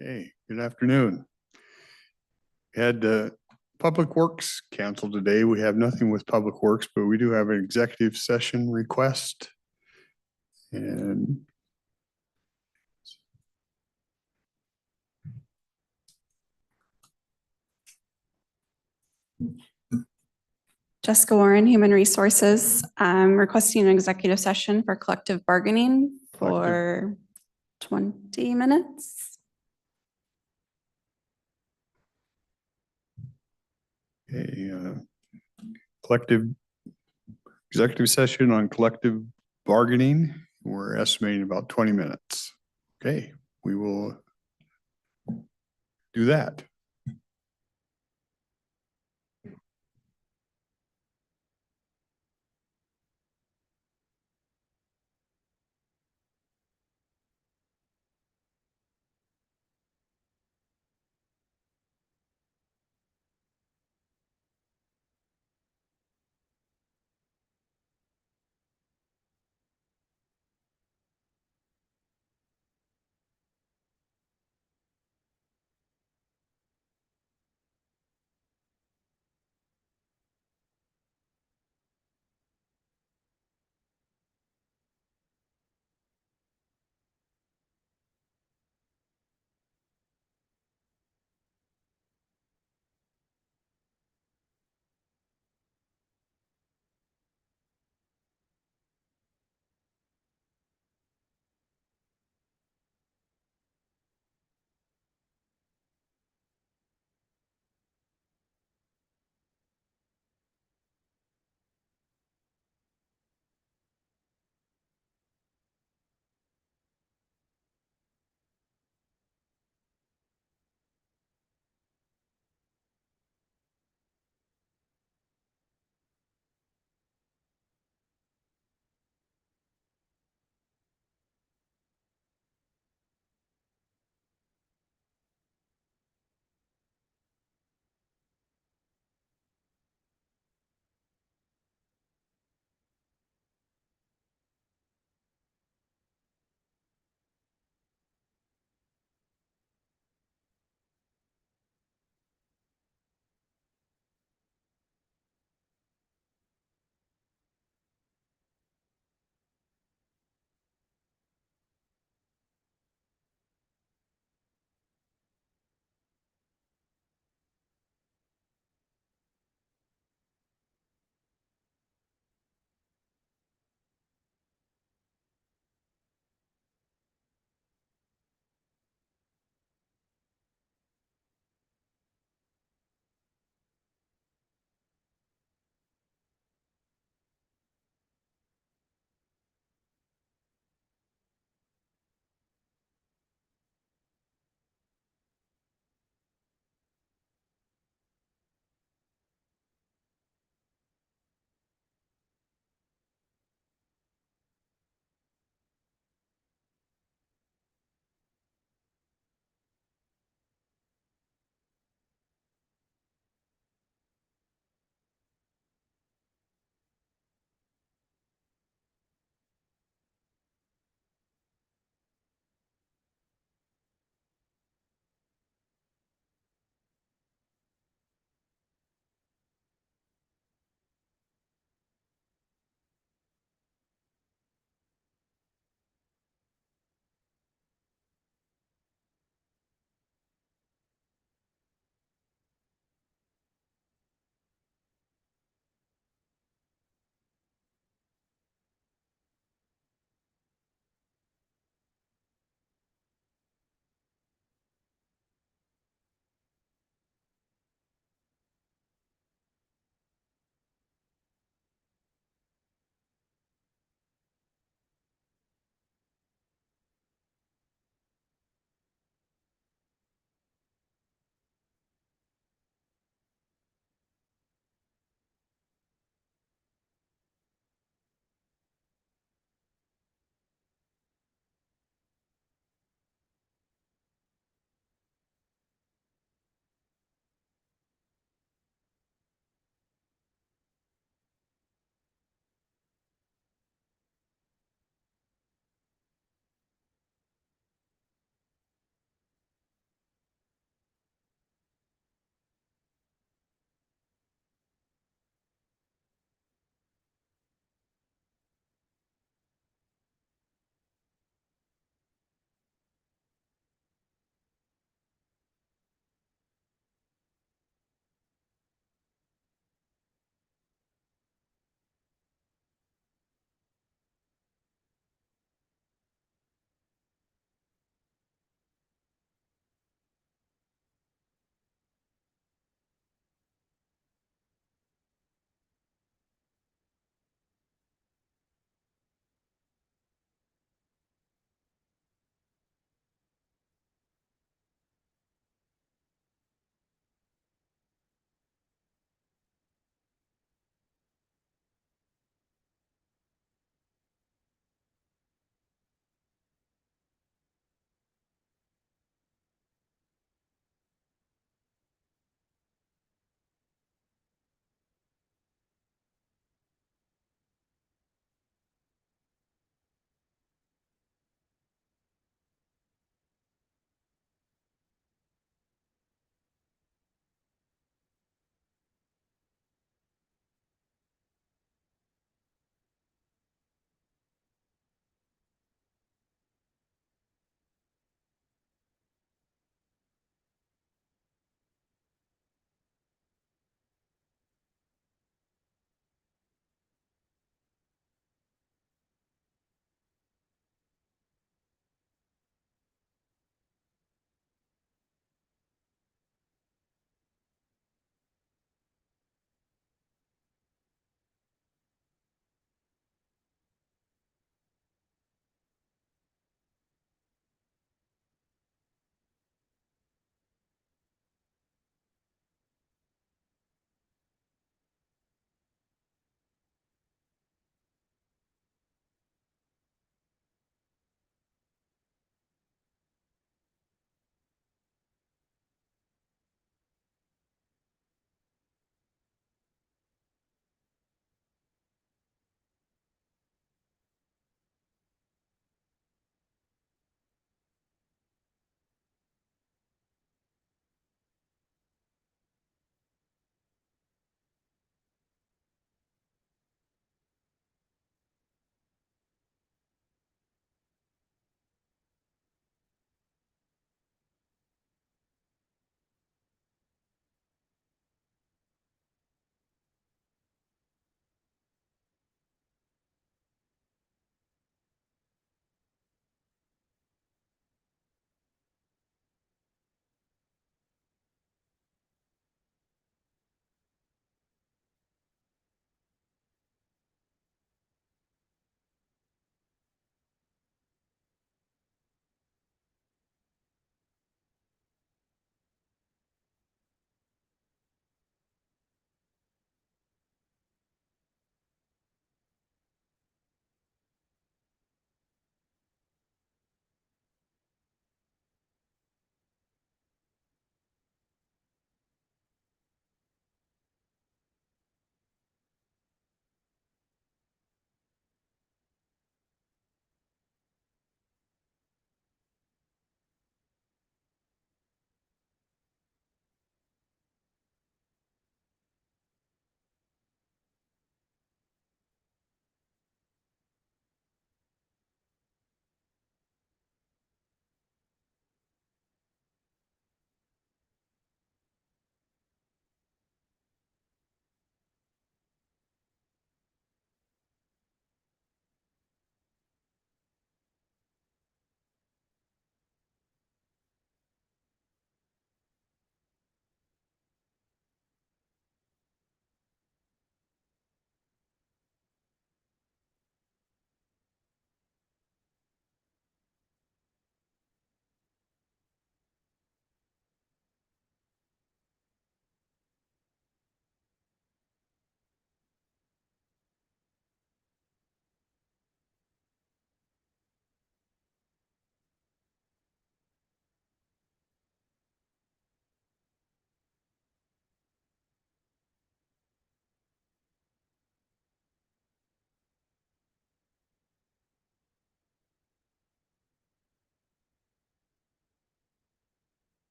Okay, good afternoon. Had Public Works Council today. We have nothing with Public Works, but we do have an executive session request. And Jessica Warren, Human Resources. I'm requesting an executive session for collective bargaining for 20 minutes. a executive session on collective bargaining. We're estimating about 20 minutes. Okay, we will do that.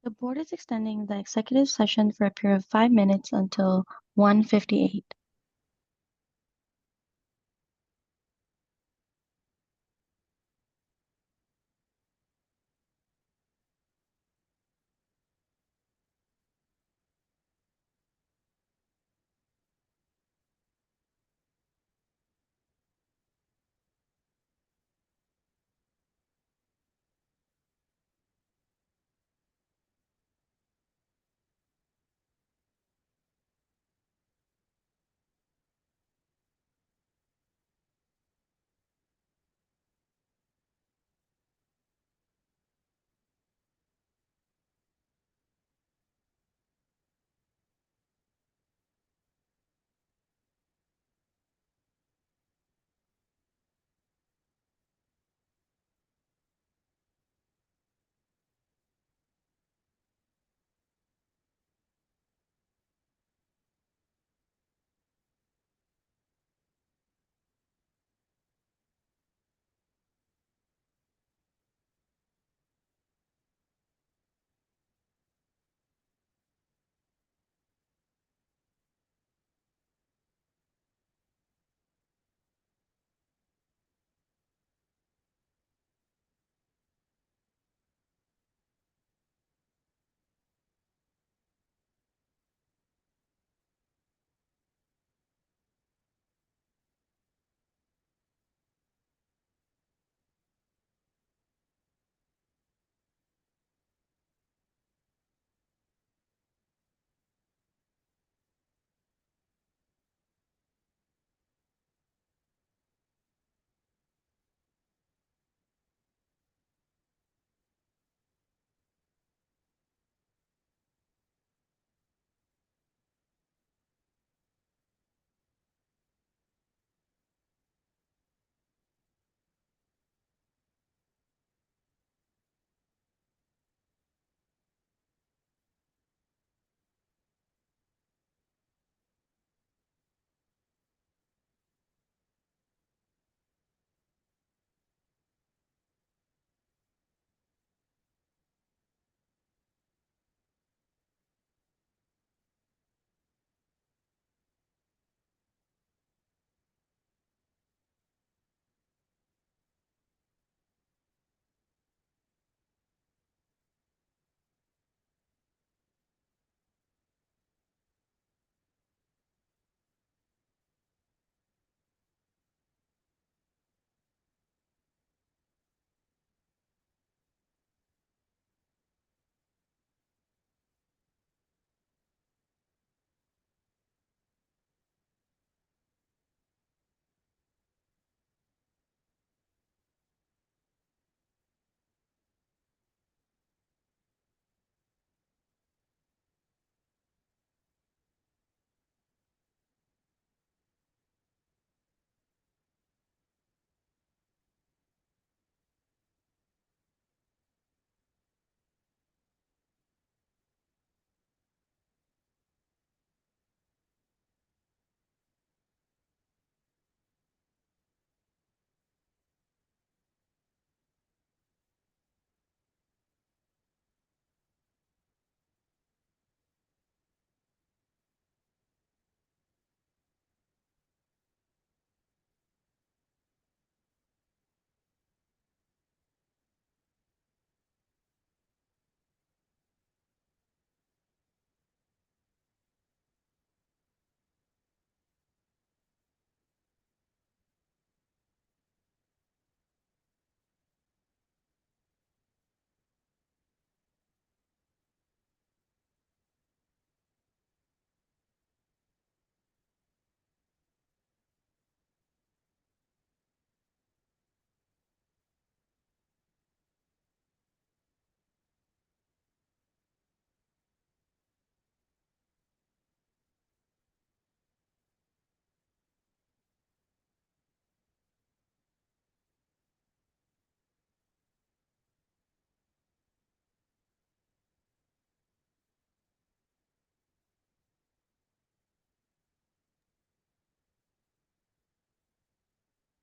The board is extending the executive session for a period of 5 minutes until 1:58.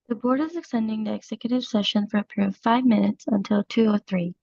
The board is extending the executive session for a period of 5 minutes until 2:03.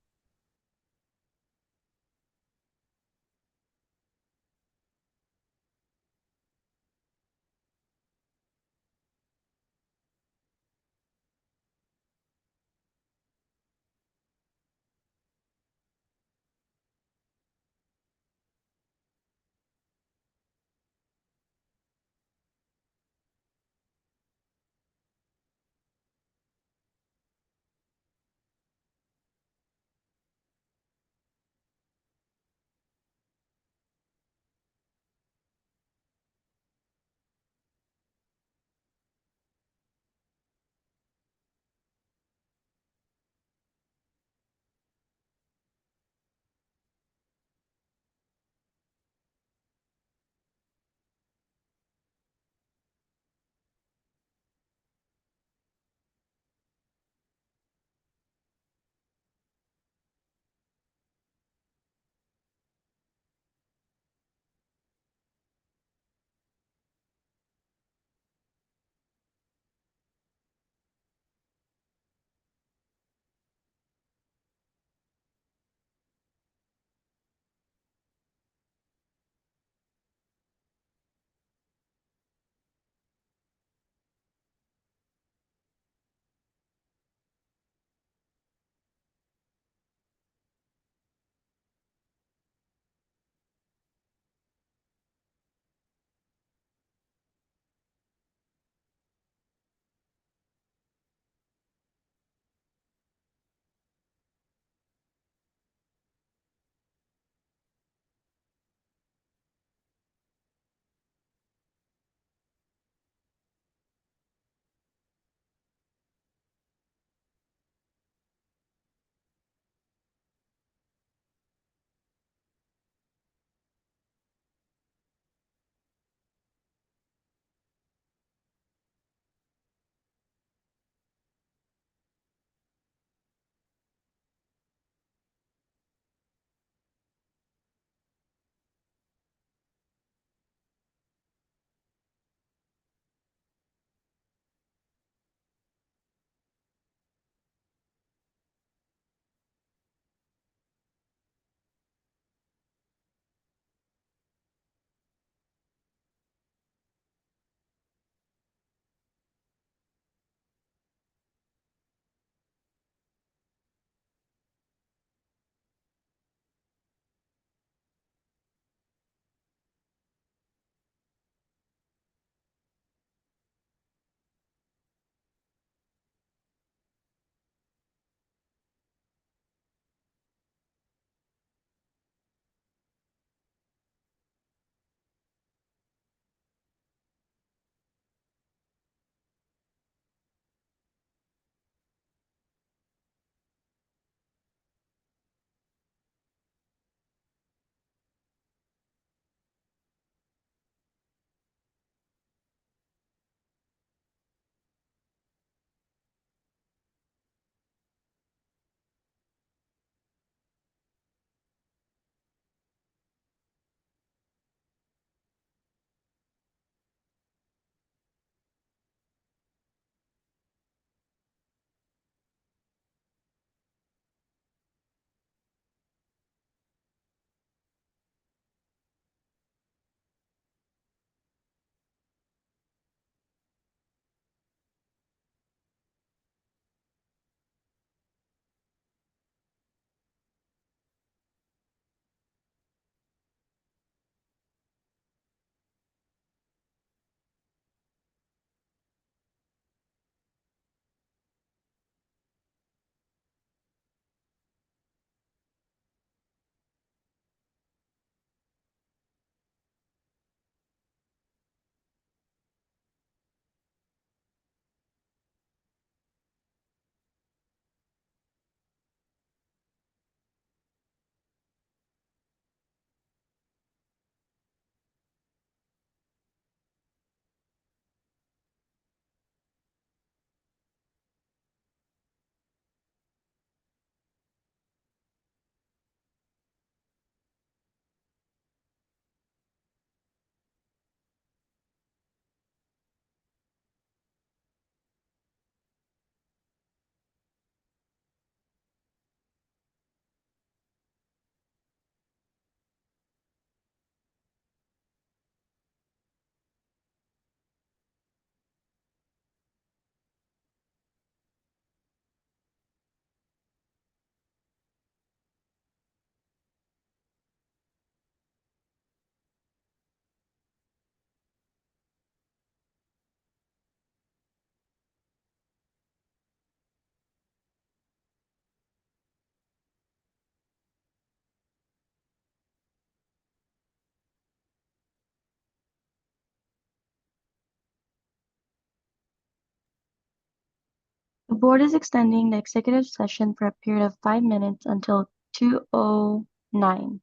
The board is extending the executive session for a period of 5 minutes until 2:09.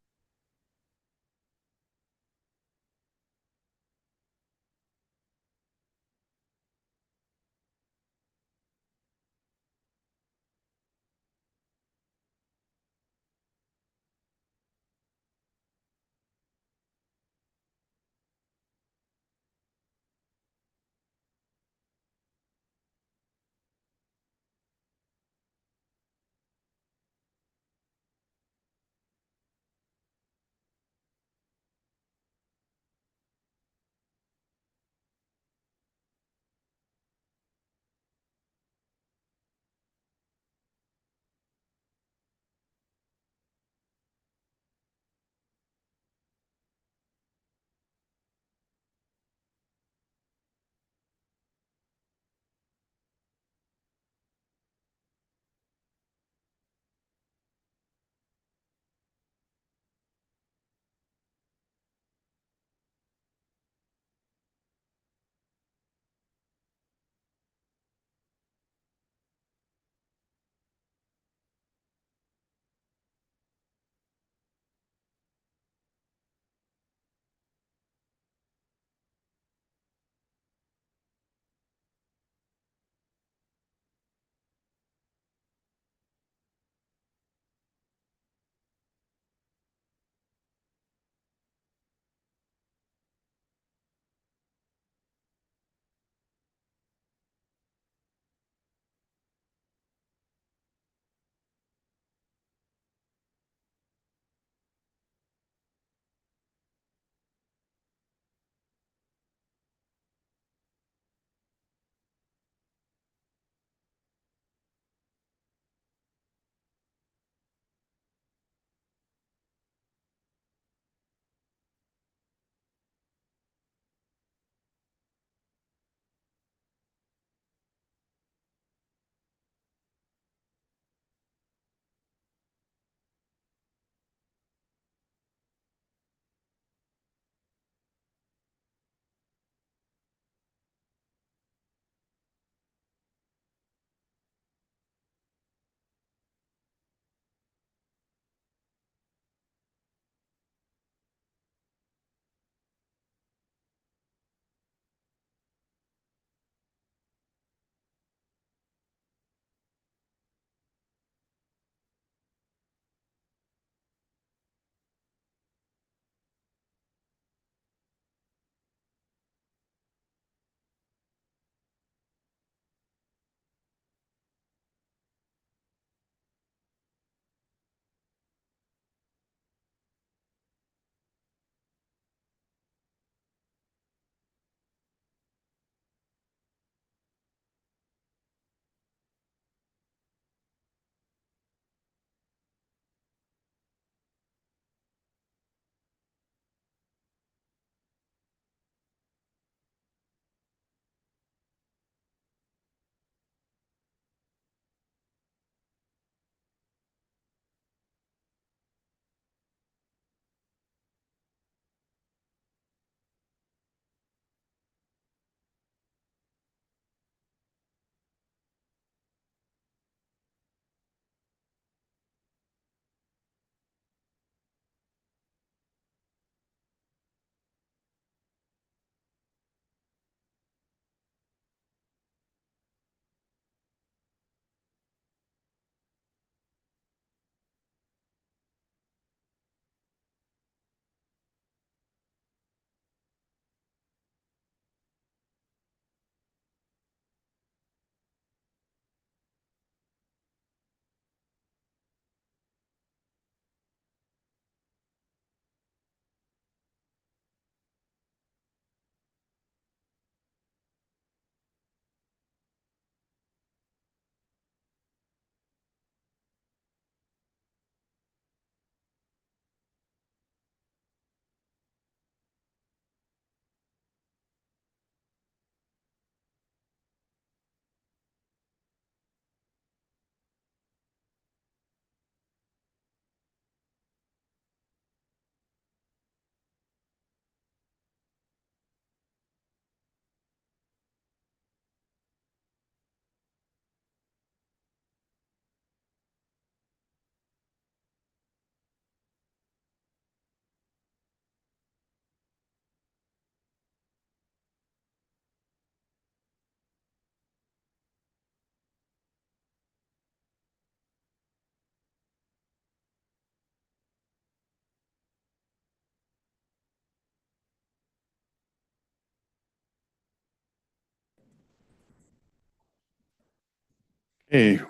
Hey,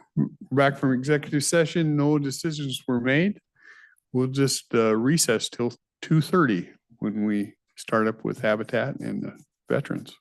back from executive session, no decisions were made. We'll just recess till 2:30 when we start up with Habitat and the veterans.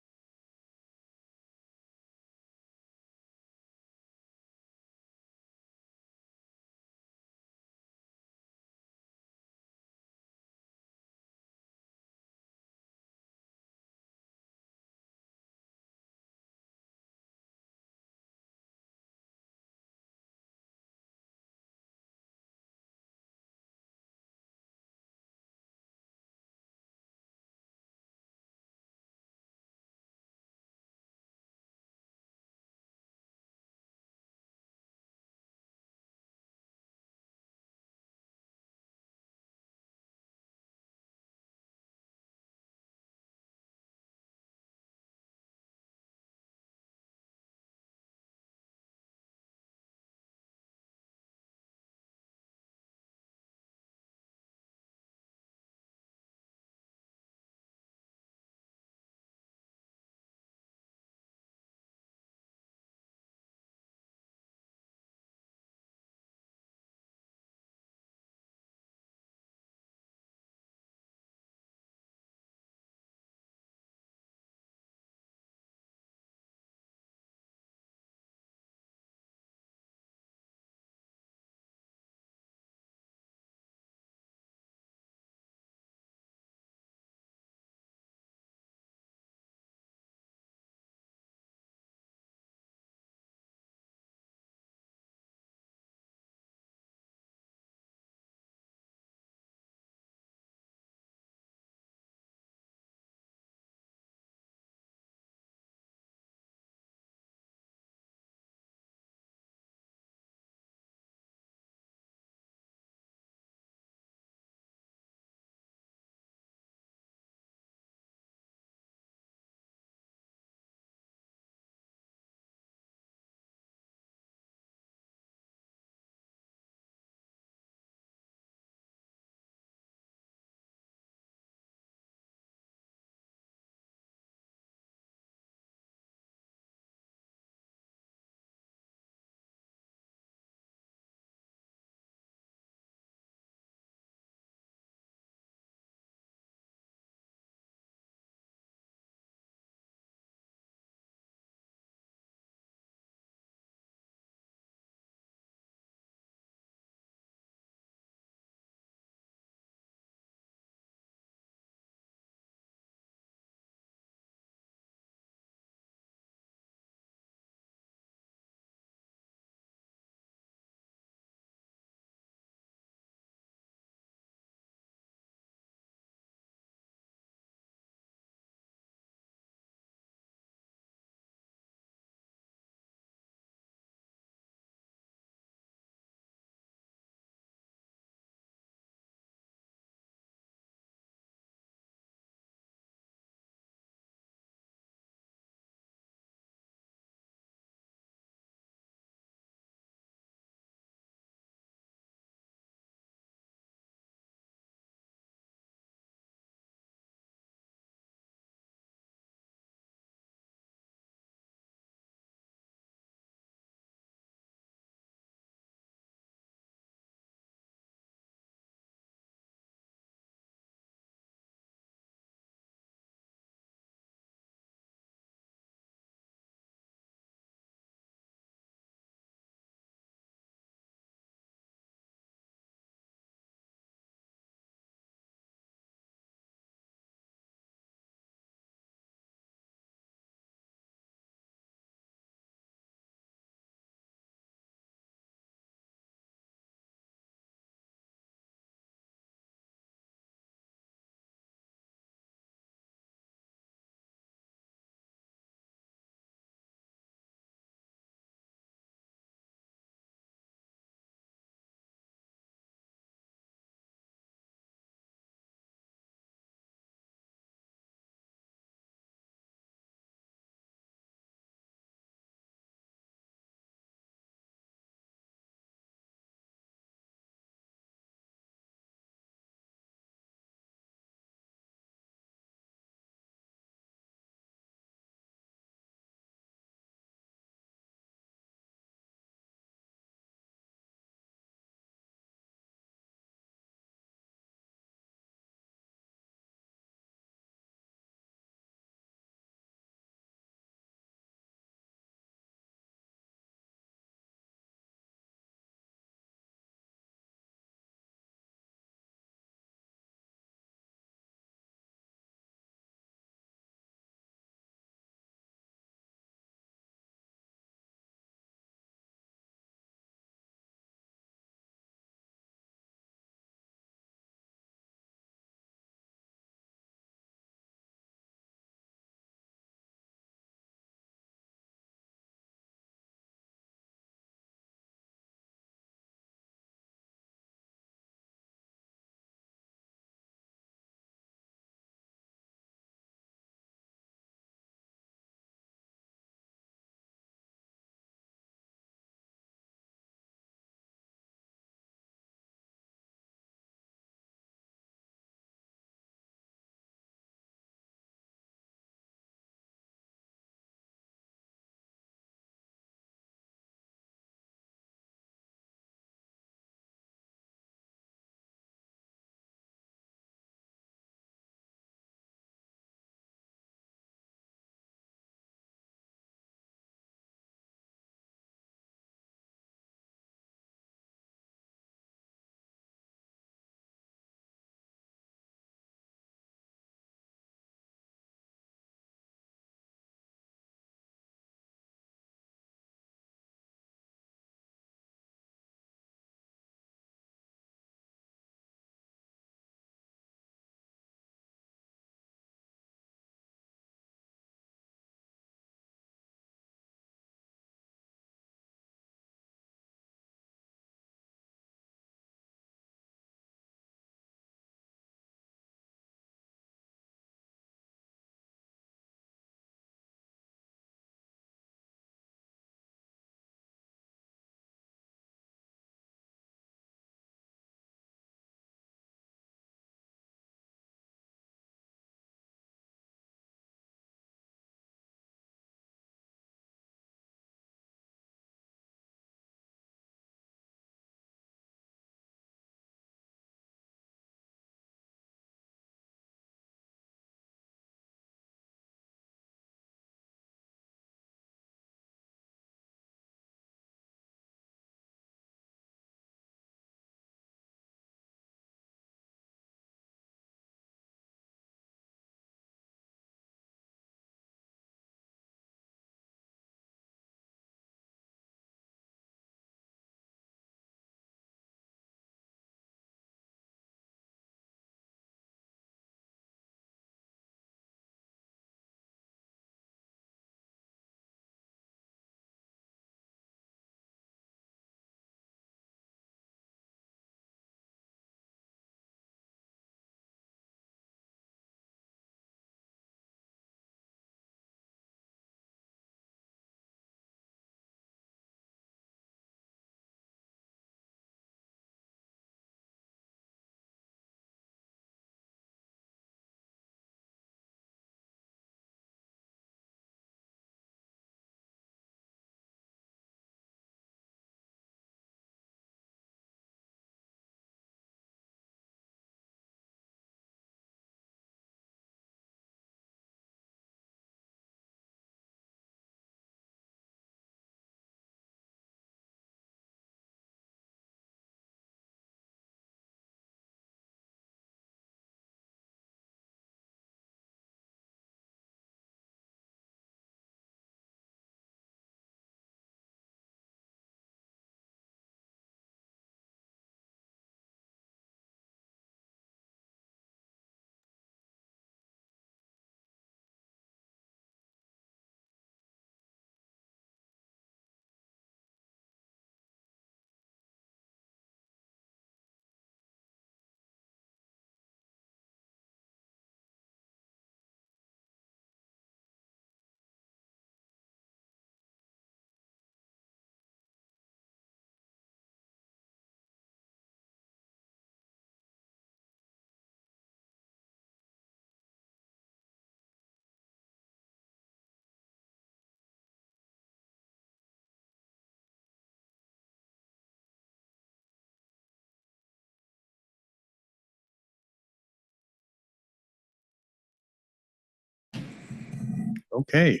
Okay.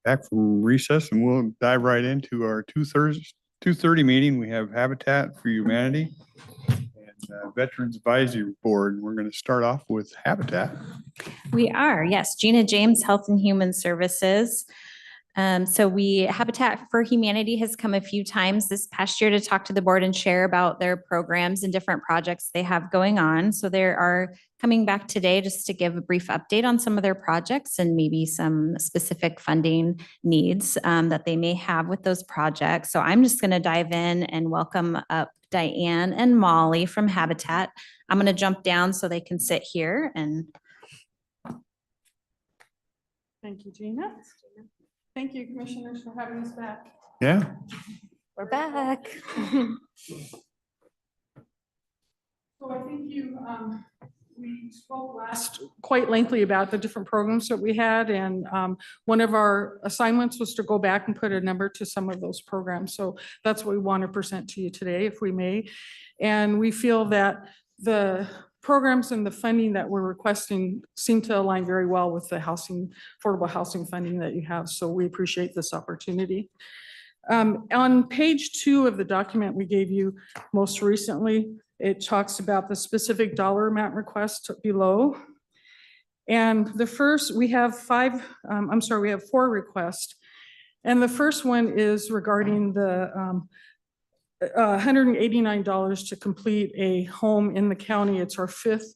Back from recess and we'll dive right into our 2:30 meeting. We have Habitat for Humanity and Veterans Advisory Board. We're going to start off with Habitat. We are, yes. Gina James, Health and Human Services. Habitat for Humanity has come a few times this past year to talk to the board and share about their programs and different projects they have going on. So they are coming back today just to give a brief update on some of their projects and maybe some specific funding needs that they may have with those projects. So I'm just going to dive in and welcome up Diane and Molly from Habitat. I'm going to jump down so they can sit here and Thank you, Gina. Thank you, commissioners, for having us back. Yeah. we're back. So I think we spoke last quite lengthily about the different programs that we had, and one of our assignments was to go back and put a number to some of those programs. So that's what we want to present to you today, if we may. And we feel that the programs and the funding that we're requesting seem to align very well with the affordable housing funding that you have. So we appreciate this opportunity. On page 2 of the document we gave you most recently, it talks about the specific dollar amount request below. And the first, we have 4 requests. And the first one is regarding the $189 to complete a home in the county. It's our 5th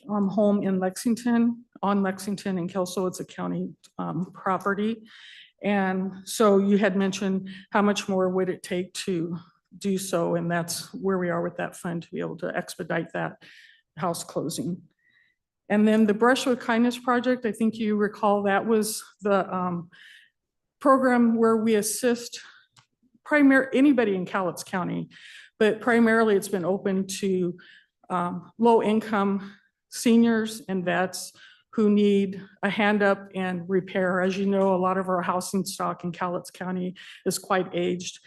home in Lexington, on Lexington and Kelso. It's a county property. And so you had mentioned how much more would it take to do so, and that's where we are with that fund to be able to expedite that house closing. And then the Brush with Kindness project, I think you recall that was the program where we assist anybody in Cowlitz County, but primarily it's been open to low-income seniors and vets who need a hand up and repair. As you know, a lot of our housing stock in Cowlitz County is quite aged,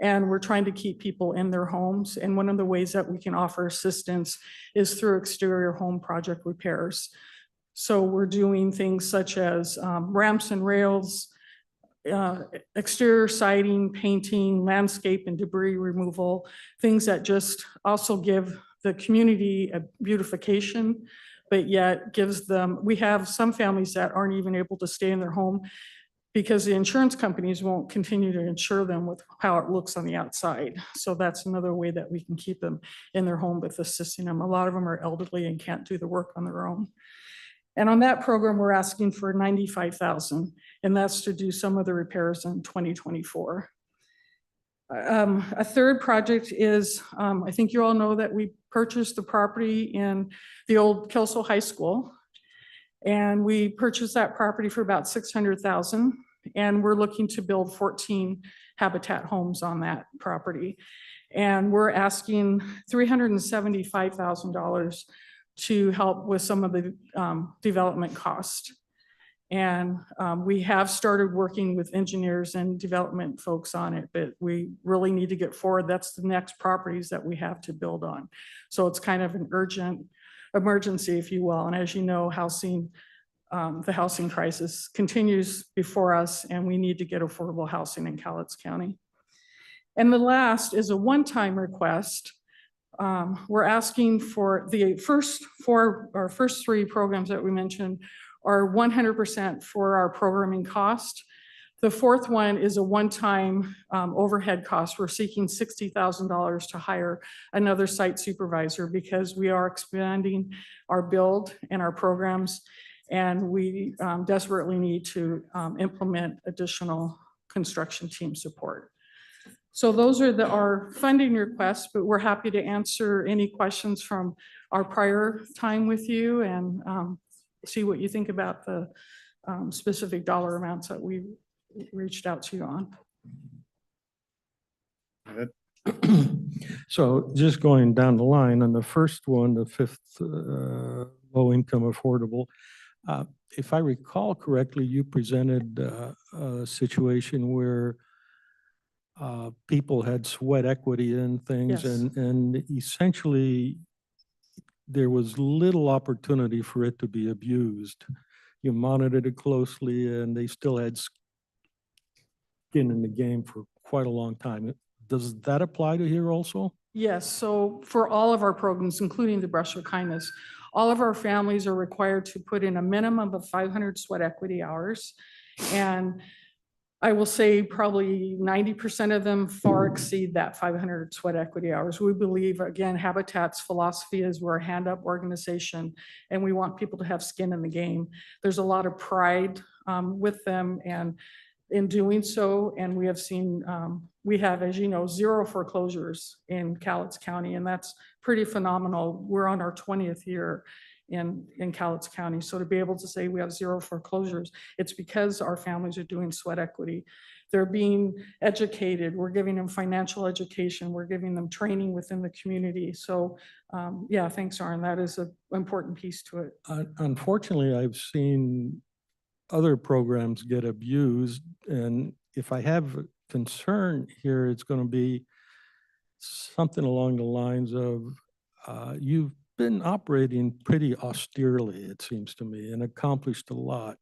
and we're trying to keep people in their homes. And one of the ways that we can offer assistance is through exterior home project repairs. So we're doing things such as ramps and rails, exterior siding, painting, landscape and debris removal, things that just also give the community a beautification, but yet gives them, we have some families that aren't even able to stay in their home because the insurance companies won't continue to insure them with how it looks on the outside. So that's another way that we can keep them in their home with assisting them. A lot of them are elderly and can't do the work on their own. And on that program, we're asking for $95,000, and that's to do some of the repairs in 2024. A third project is, I think you all know that we purchased the property in the old Kelso High School, and we purchased that property for about $600,000, and we're looking to build 14 Habitat homes on that property. And we're asking $375,000 to help with some of the development cost. And we have started working with engineers and development folks on it, but we really need to get forward. That's the next properties that we have to build on. So it's kind of an urgent emergency, if you will. And as you know, the housing crisis continues before us, and we need to get affordable housing in Cowlitz County. And the last is a one-time request. We're asking for the first 3 programs that we mentioned are 100% for our programming cost. The 4th one is a one-time overhead cost. We're seeking $60,000 to hire another site supervisor because we are expanding our build and our programs, and we desperately need to implement additional construction team support. So those are our funding requests, but we're happy to answer any questions from our prior time with you and see what you think about the specific dollar amounts that we reached out to you on. So just going down the line on the first one, the 5th low income affordable, if I recall correctly, you presented a situation where people had sweat equity in things. Yes. And essentially there was little opportunity for it to be abused. you monitored it closely, and they still had skin in the game for quite a long time. Does that apply to here also? Yes, so for all of our programs, including the Brush with Kindness, all of our families are required to put in a minimum of 500 sweat equity hours. And I will say probably 90% of them far exceed that 500 sweat equity hours. We believe, again, Habitat's philosophy is we're a hand-up organization, and we want people to have skin in the game. There's a lot of pride with them and in doing so, and we have seen, we have, as you know, 0 foreclosures in Cowlitz County, and that's pretty phenomenal. We're on our 20th year in Cowlitz County. So to be able to say we have 0 foreclosures, it's because our families are doing sweat equity. They're being educated. We're giving them financial education. We're giving them training within the community. So yeah, thanks, Arn. That is an important piece to it. Unfortunately, I've seen other programs get abused, and if I have a concern here, it's going to be something along the lines of you've been operating pretty austerely, it seems to me, and accomplished a lot.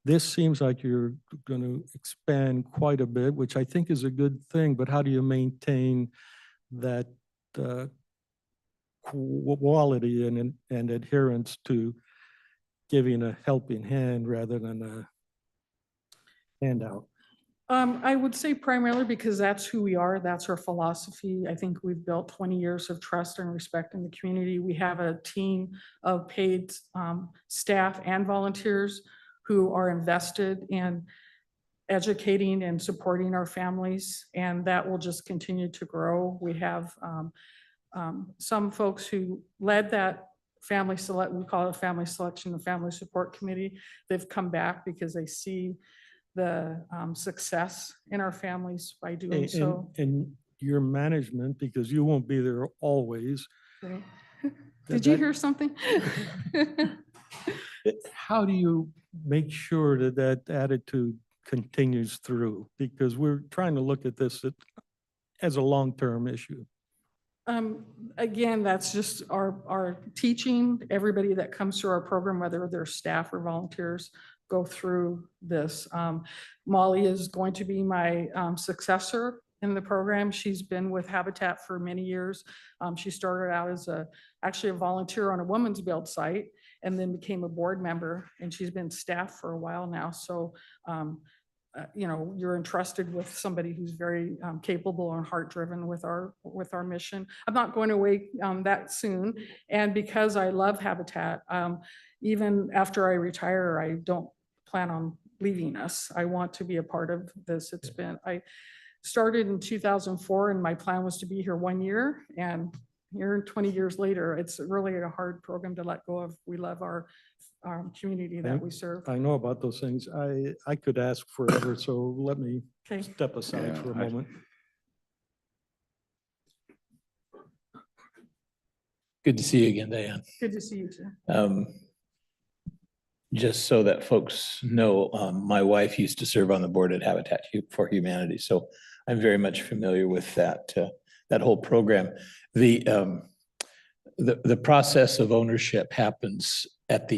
This seems like you're going to expand quite a bit, which I think is a good thing, but how do you maintain that quality and adherence to giving a helping hand rather than a handout? I would say primarily because that's who we are. That's our philosophy. I think we've built 20 years of trust and respect in the community. We have a team of paid staff and volunteers who are invested in educating and supporting our families, and that will just continue to grow. We have some folks who led that family select, we call it family selection, the family support committee. They've come back because they see the success in our families by doing so. And your management, because you won't be there always. Right. Did you hear something? How do you make sure that that attitude continues through? Because we're trying to look at this as a long-term issue. Again, that's just our teaching. Everybody that comes through our program, whether they're staff or volunteers, go through this. Molly is going to be my successor in the program. She's been with Habitat for many years. She started out as actually a volunteer on a women's build site and then became a board member, and she's been staff for a while now. So you know, you're entrusted with somebody who's very capable and heart-driven with our mission. I'm not going away that soon, and because I love Habitat, even after I retire, I don't plan on leaving us. I want to be a part of this. I started in 2004, and my plan was to be here 1 year, and here 20 years later, it's really a hard program to let go of. We love our community that we serve. I know about those things. I could ask forever, so let me Okay. step aside Yeah, for a moment. Good to see you again, Diane. Good to see you too. Just so that folks know, my wife used to serve on the board at Habitat for Humanity, so I'm very much familiar with that whole program. The process of ownership happens at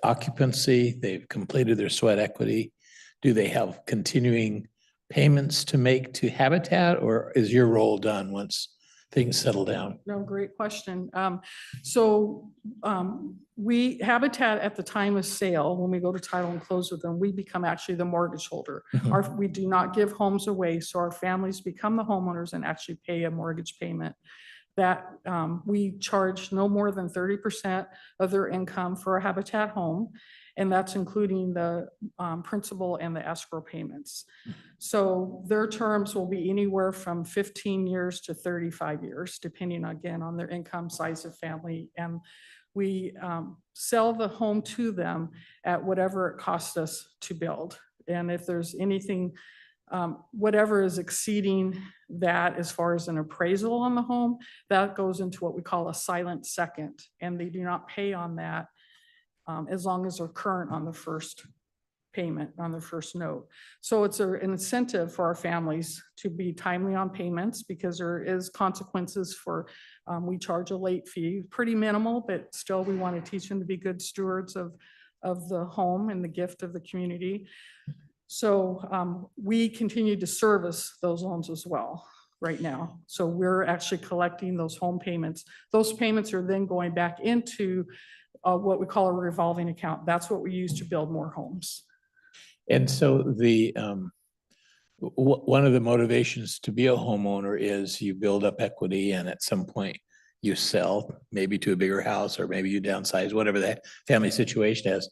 occupancy. They've completed their sweat equity. Do they have continuing payments to make to Habitat, or is your role done once things settle down? No, great question. We Habitat at the time of sale, when we go to title and close with them, we become actually the mortgage holder. We do not give homes away, so our families become the homeowners and actually pay a mortgage payment. That we charge no more than 30% of their income for a Habitat home, and that's including the principal and the escrow payments. So their terms will be anywhere from 15 years to 35 years, depending again on their income, size of family, and we sell the home to them at whatever it costs us to build. And if there's anything, whatever is exceeding that as far as an appraisal on the home, that goes into what we call a silent second, and they do not pay on that as long as they're current on the first payment, on the first note. So it's an incentive for our families to be timely on payments, because there is consequences for, we charge a late fee, pretty minimal, but still we want to teach them to be good stewards of of the home and the gift of the community. So we continue to service those loans as well right now. So we're actually collecting those home payments. Those payments are then going back into what we call a revolving account. That's what we use to build more homes. And so one of the motivations to be a homeowner is you build up equity and at some point you sell, maybe to a bigger house, or maybe you downsize, whatever the family situation is.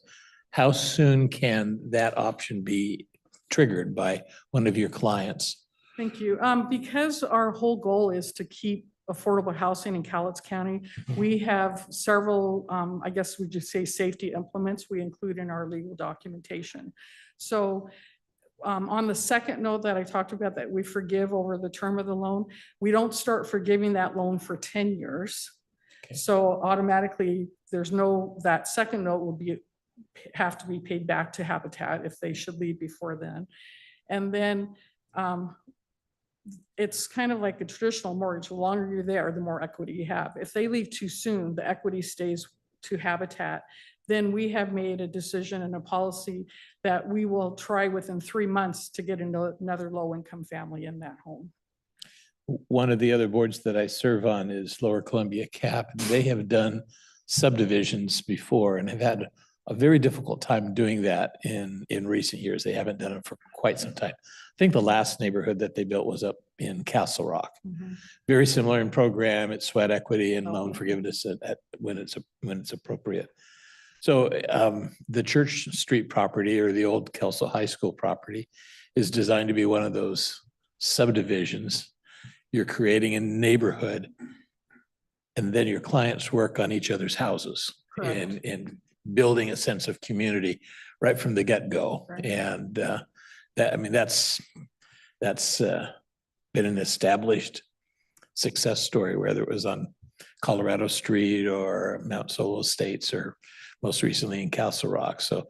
How soon can that option be triggered by one of your clients? Thank you. Because our whole goal is to keep affordable housing in Cowlitz County, we have several, I guess we just say safety implements we include in our legal documentation. So on the second note that I talked about that we forgive over the term of the loan, we don't start forgiving that loan for 10 years. Okay. So automatically that second note will have to be paid back to Habitat if they should leave before then. And then it's kind of like a traditional mortgage. The longer you're there, the more equity you have. If they leave too soon, the equity stays to Habitat. Then we have made a decision and a policy that we will try within 3 months to get another low-income family in that home. One of the other boards that I serve on is Lower Columbia CAP. And they have done subdivisions before and have had a very difficult time doing that in recent years. They haven't done it for quite some time. I think the last neighborhood that they built was up in Castle Rock. Mhm. Very similar in program. It's sweat equity and loan Okay. forgiveness when it's appropriate. So the Church Street property, or the old Kelso High School property, is designed to be one of those subdivisions. You're creating a neighborhood, and then your clients work on each other's houses Correct. and building a sense of community right from the get-go. Right. And that's been an established success story, whether it was on Colorado Street or Mount Solo Estates, or most recently in Castle Rock. So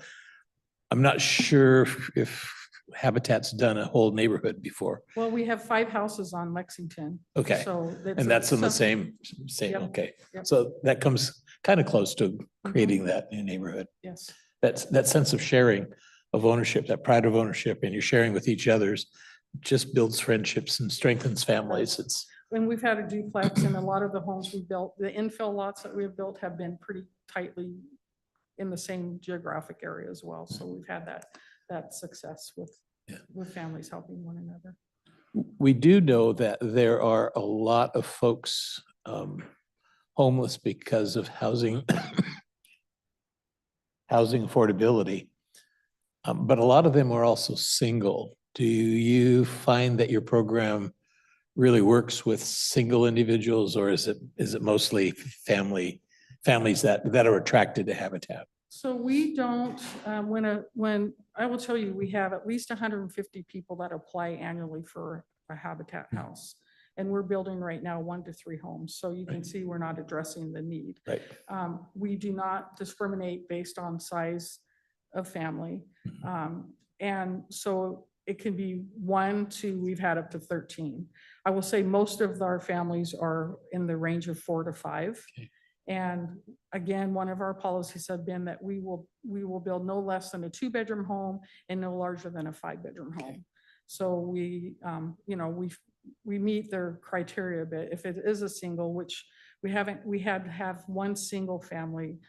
I'm not sure if Habitat's done a whole neighborhood before. Well, we have 5 houses on Lexington. Okay. So And that's in the same, Yep. okay. Yep. So that comes kind of close to creating that new neighborhood. Yes. That sense of sharing of ownership, that pride of ownership, and you're sharing with each other's, just builds friendships and strengthens families. It's, When we've had a duplex, and a lot of the homes we built, the infill lots that we have built have been pretty tightly in the same geographic area as well. So we've had that success with families helping one another. we do know that there are a lot of folks homeless because of housing affordability. But a lot of them are also single. Do you find that your program really works with single individuals, or is it mostly families that are attracted to Habitat? So we don't, when I will tell you, we have at least 150 people that apply annually for a Habitat house. And we're building right now 1 to 3 homes. So you can see we're not addressing the need. Right. We do not discriminate based on size of family. And so it can be 1 to, we've had up to 13. I will say most of our families are in the range of 4 to 5. Okay. And again, one of our policies have been that we will build no less than a 2-bedroom home and no larger than a 5-bedroom home. So we meet their criteria a bit. If it is a single, which we had to have 1 single family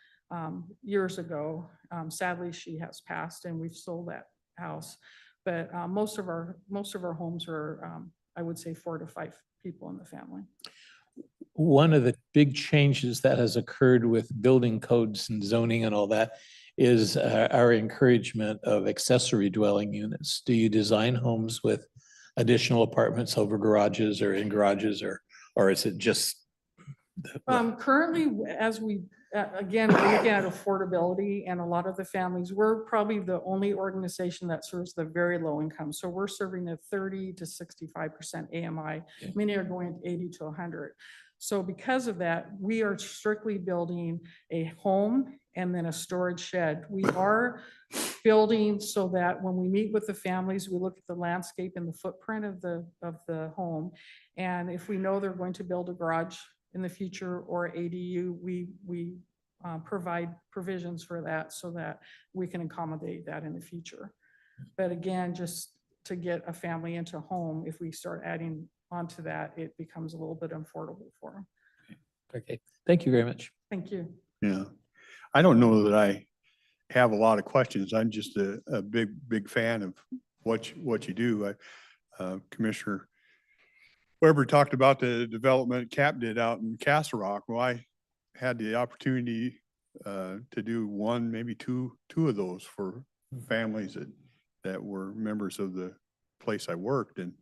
years ago. Sadly, she has passed and we've sold that house. But most of our homes are, I would say, 4 to 5 people in the family. One of the big changes that has occurred with building codes and zoning and all that is our encouragement of accessory dwelling units. Do you design homes with additional apartments over garages or in garages, or is it just? Currently, as we, again, we're looking at affordability, and a lot of the families, we're probably the only organization that serves the very low income. So we're serving a 30 to 65% AMI. Okay. Many are going 80 to 100. So because of that, we are strictly building a home and then a storage shed. We are building so that when we meet with the families, we look at the landscape and the footprint of the home. And if we know they're going to build a garage in the future or ADU, we provide provisions for that so that we can accommodate that in the future. But again, just to get a family into a home, if we start adding onto that, it becomes a little bit unaffordable for them. Okay, thank you very much. Thank you. Yeah. I don't know that I have a lot of questions. I'm just a big fan of what you do. Commissioner Weber talked about the development CAP did out in Castle Rock. Well, I had the opportunity to do one, maybe two of those for families that were members of the place I worked. And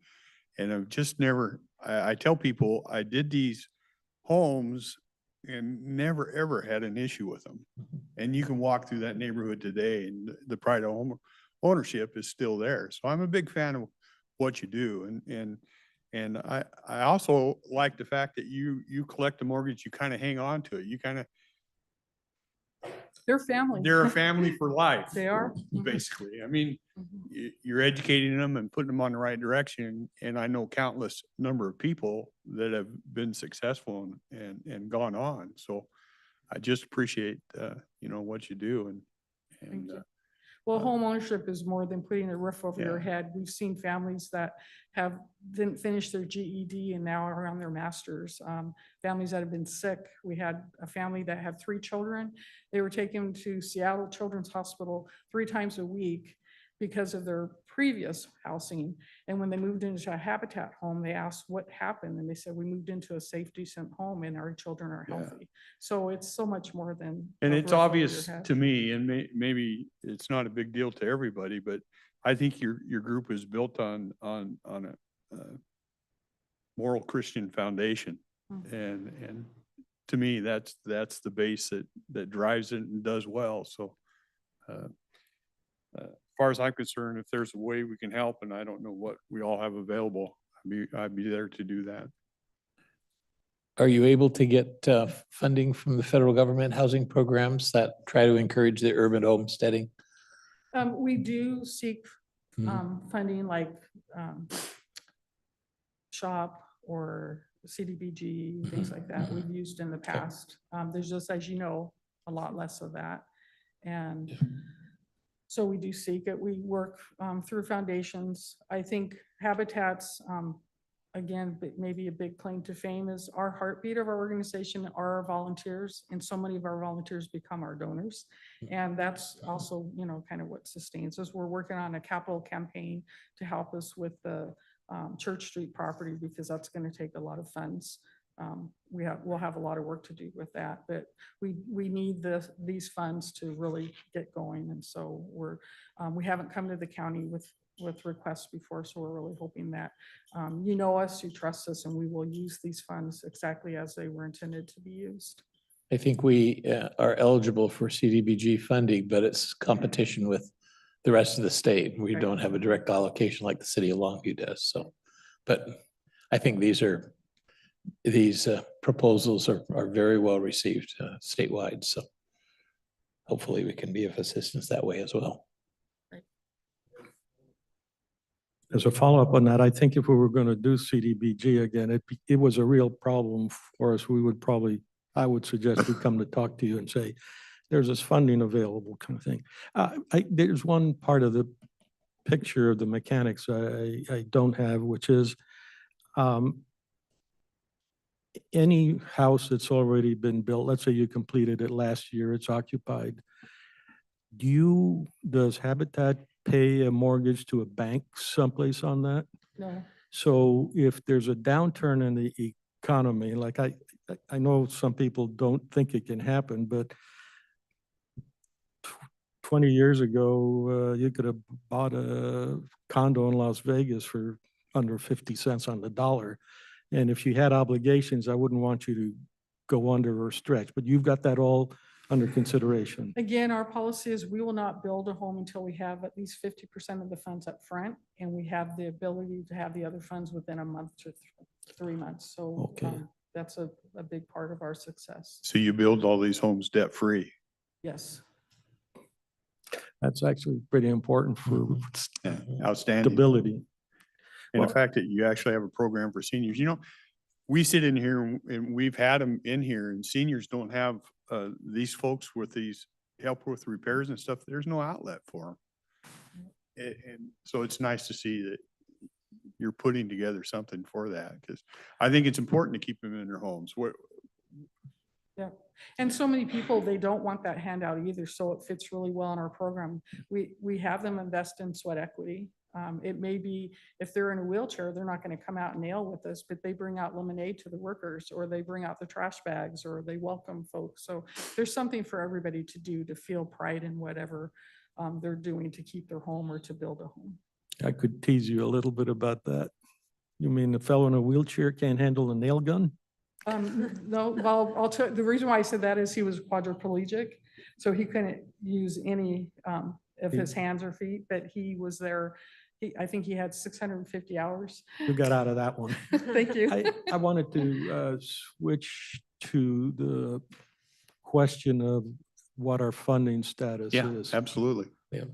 I've just never, I tell people I did these homes and never, ever had an issue with them. And you can walk through that neighborhood today and the pride of home ownership is still there. So I'm a big fan of what you do. And I also like the fact that you collect the mortgage, you kind of hang on to it. You kind of, They're family. they're a family for life. They are. Basically. I mean, Mhm. you're educating them and putting them on the right direction. And I know countless number of people that have been successful and gone on. So I just appreciate, what you do Thank and you. Well, home ownership is more than putting a roof over your Yeah. head. We've seen families that didn't finish their GED and now are on their masters. Families that have been sick. We had a family that had 3 children. They were taken to Seattle Children's Hospital 3 times a week because of their previous housing. And when they moved into a Habitat home, they asked what happened. And they said, we moved into a safe, decent home and our children are Yeah. healthy. So it's so much more than. And a it's roof over obvious your head. to me, and maybe it's not a big deal to everybody, but I think your group is built on a moral Christian foundation. Mhm. And to me, that's the base that drives it and does well. So as far as I'm concerned, if there's a way we can help, and I don't know what we all have available, I'd be there to do that. Are you able to get funding from the federal government housing programs that try to encourage the urban homesteading? We do seek Mhm. funding like SHOP or CDBG, things like that we've used in the past. There's just, as you know, a lot less of that. And so we do seek it. We work through foundations. I think Habitat's, again, maybe a big claim to fame is our heartbeat of our organization are our volunteers. And so many of our volunteers become our donors. And that's also, kind of what sustains us. We're working on a capital campaign to help us with the Church Street property because that's going to take a lot of funds. We'll have a lot of work to do with that, but we need these funds to really get going. And so we haven't come to the county with requests before. So we're really hoping that, you know us, you trust us, and we will use these funds exactly as they were intended to be used. I think we are eligible for CDBG funding, but it's competition with the rest of the state. We Right. don't have a direct allocation like the city of Longview does. So, but I think these proposals are very well received statewide. So hopefully we can be of assistance that way as well. As a follow-up on that, I think if we were going to do CDBG again, it was a real problem for us. I would suggest we come to talk to you and say, there's this funding available kind of thing. There's one part of the picture of the mechanics I don't have, which is any house that's already been built, let's say you completed it last year, it's occupied. Does Habitat pay a mortgage to a bank someplace on that? No. So if there's a downturn in the economy, like I know some people don't think it can happen, but 20 years ago, you could have bought a condo in Las Vegas for under 50 cents on the dollar. And if you had obligations, I wouldn't want you to go under or stretch, but you've got that all under consideration. Again, our policy is we will not build a home until we have at least 50% of the funds up front, and we have the ability to have the other funds within a month to 3 months. So Okay. that's a big part of our success. So you build all these homes debt-free. Yes. That's actually pretty important for Outstanding. stability. And Well- the fact that you actually have a program for seniors, we sit in here and we've had them in here, and seniors don't have, these folks with these help with repairs and stuff. There's no outlet for them. And so it's nice to see that you're putting together something for that, because I think it's important to keep them in their homes. What, Yeah, and so many people, they don't want that handout either, so it fits really well in our program. We have them invest in sweat equity. It may be, if they're in a wheelchair, they're not gonna come out and nail with us, but they bring out lemonade to the workers, or they bring out the trash bags, or they welcome folks. So there's something for everybody to do to feel pride in whatever they're doing to keep their home or to build a home. I could tease you a little bit about that. You mean the fellow in a wheelchair can't handle a nail gun? No, well, I'll tell, the reason why I said that is he was quadriplegic, so he couldn't use any of his hands or feet, but he was there. I think he had 650 hours. You got out of that one. Thank you. I wanted to switch to the question of what our funding status yeah, is. absolutely. Yeah.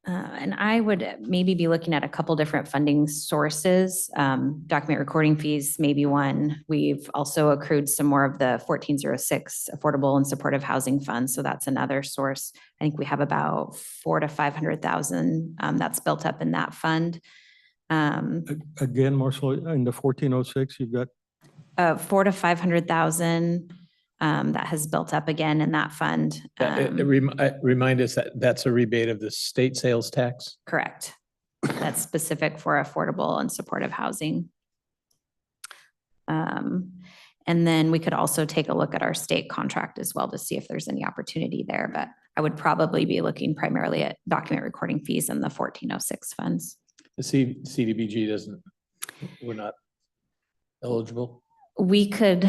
And I would maybe be looking at a couple different funding sources. Document recording fees may be one. We've also accrued some more of the 1406 Affordable and Supportive Housing Fund. So that's another source. I think we have about 400,000 to 500,000 that's built up in that fund. Again, Marcel, in the 1406, you've got 400,000 to 500,000 that has built up again in that fund. Remind us that that's a rebate of the state sales tax? Correct. That's specific for affordable and supportive housing. And then we could also take a look at our state contract as well to see if there's any opportunity there, but I would probably be looking primarily at document recording fees and the 1406 funds. The CDBG doesn't, we're not eligible? We could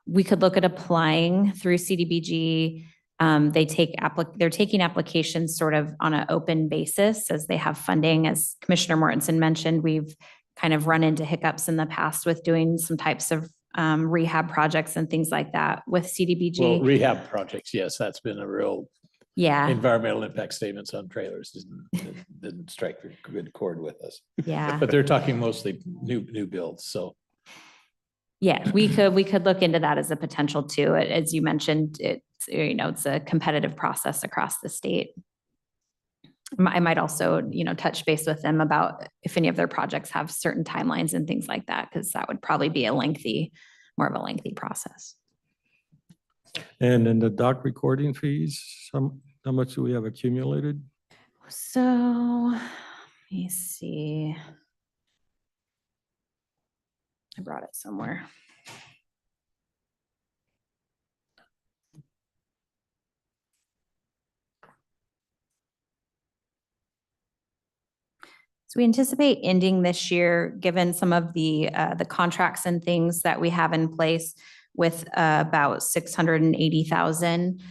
look at applying through CDBG. They're taking applications sort of on an open basis as they have funding. As Commissioner Mortensen mentioned, we've kind of run into hiccups in the past with doing some types of rehab projects and things like that with CDBG. Well, rehab projects, yes, that's been a real Yeah, environmental impact statements on trailers didn't strike a good chord with us. yeah. But they're talking mostly new builds, so. Yeah, we could look into that as a potential too. As you mentioned, it's a competitive process across the state. I might also, touch base with them about if any of their projects have certain timelines and things like that, because that would probably be more of a lengthy process. And then the doc recording fees, how much do we have accumulated? So, let me see. I brought it somewhere. So we anticipate ending this year, given some of the contracts and things that we have in place, with about 680,000.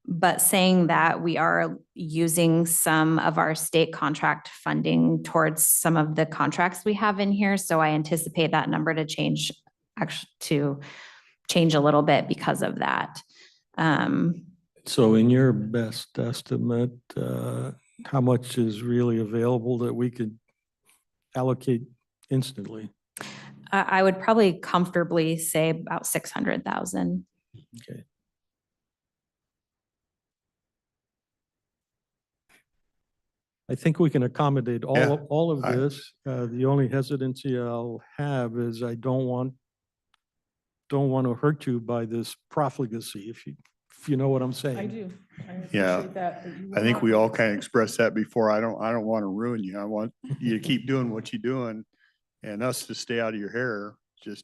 But saying that, we are using some of our state contract funding towards some of the contracts we have in here. So I anticipate that number to change a little bit because of that. So in your best estimate, how much is really available that we could allocate instantly? I would probably comfortably say about 600,000. Okay. I think we can accommodate Yeah, all of I- this. The only hesitancy I'll have is I don't want to hurt you by this profligacy, if you know what I'm saying. I do. I Yeah. appreciate that, but you I will think not we be- all kind of expressed that before. I don't want to ruin you. I want you to keep doing what you're doing, and us to stay out of your hair, just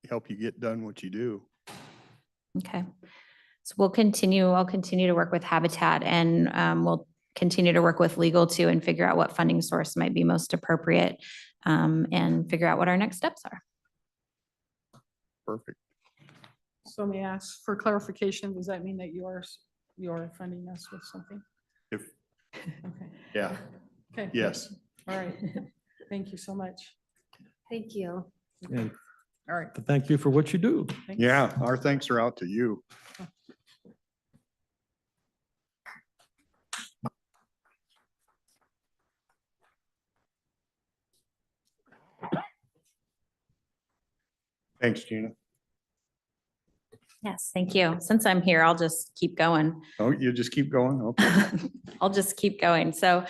help you get done what you do. Okay. So I'll continue to work with Habitat, and we'll continue to work with legal too and figure out what funding source might be most appropriate, and figure out what our next steps are. Perfect. So may I ask for clarification, does that mean that you are funding us with something? If, Okay. yeah, Okay. yes. All right. Thank you so much. Thank you. And All right. thank you for what you do. Thanks. Yeah, our thanks are out to you. Thanks, Gina. Yes, thank you. Since I'm here, I'll just keep going. Oh, you just keep going? Okay. I'll just keep going. So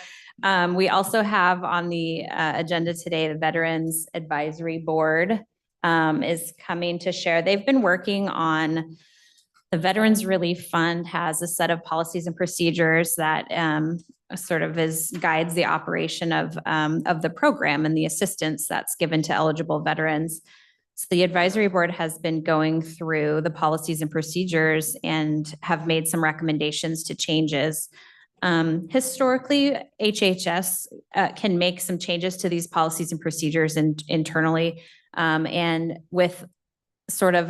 we also have on the agenda today, the Veterans Advisory Board is coming to share. They've been working on, the Veterans Relief Fund has a set of policies and procedures that sort of guides the operation of the program and the assistance that's given to eligible veterans. So the advisory board has been going through the policies and procedures and have made some recommendations to changes. Historically, HHS can make some changes to these policies and procedures internally. And with sort of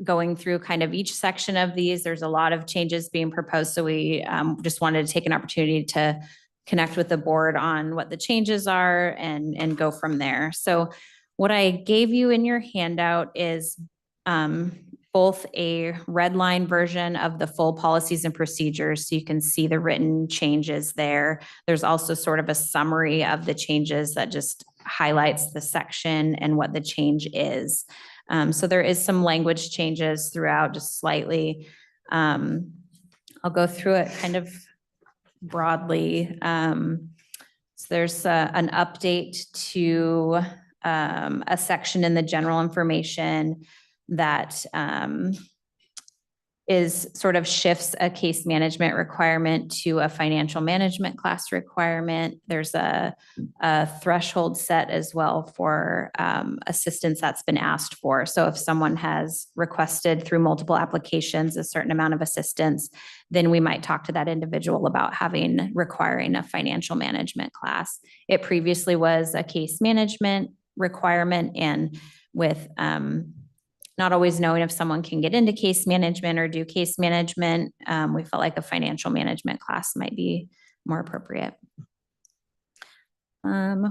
going through kind of each section of these, there's a lot of changes being proposed. So we just wanted to take an opportunity to connect with the board on what the changes are and go from there. So what I gave you in your handout is both a red line version of the full policies and procedures, so you can see the written changes there. There's also sort of a summary of the changes that just highlights the section and what the change is. So there is some language changes throughout, just slightly. I'll go through it kind of broadly. So there's an update to a section in the general information that is sort of shifts a case management requirement to a financial management class requirement. There's a threshold set as well for assistance that's been asked for. So if someone has requested through multiple applications a certain amount of assistance, then we might talk to that individual about requiring a financial management class. It previously was a case management requirement, and with not always knowing if someone can get into case management or do case management, we felt like a financial management class might be more appropriate.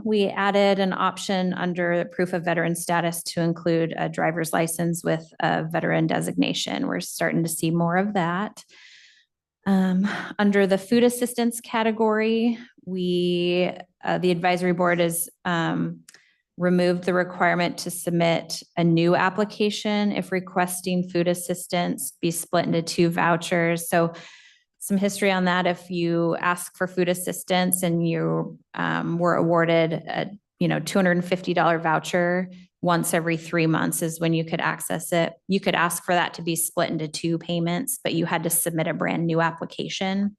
We added an option under proof of veteran status to include a driver's license with a veteran designation. We're starting to see more of that. Under the food assistance category, the advisory board is removed the requirement to submit a new application if requesting food assistance be split into 2 vouchers. So some history on that: if you ask for food assistance and you were awarded a $250 voucher once every 3 months is when you could access it. You could ask for that to be split into 2 payments, but you had to submit a brand new application.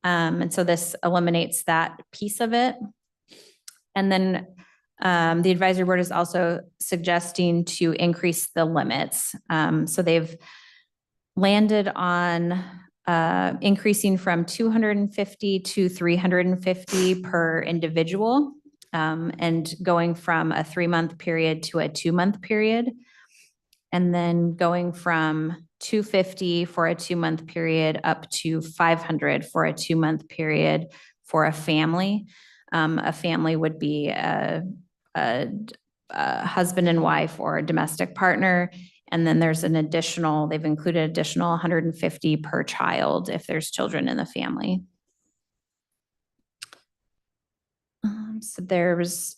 And so this eliminates that piece of it. And then the advisory board is also suggesting to increase the limits. So they've landed on increasing from 250 to 350 per individual, and going from a 3-month period to a 2-month period. And then going from 250 for a 2-month period up to 500 for a 2-month period for a family. A family would be a husband and wife or a domestic partner. And then there's they've included additional 150 per child if there's children in the family. So there's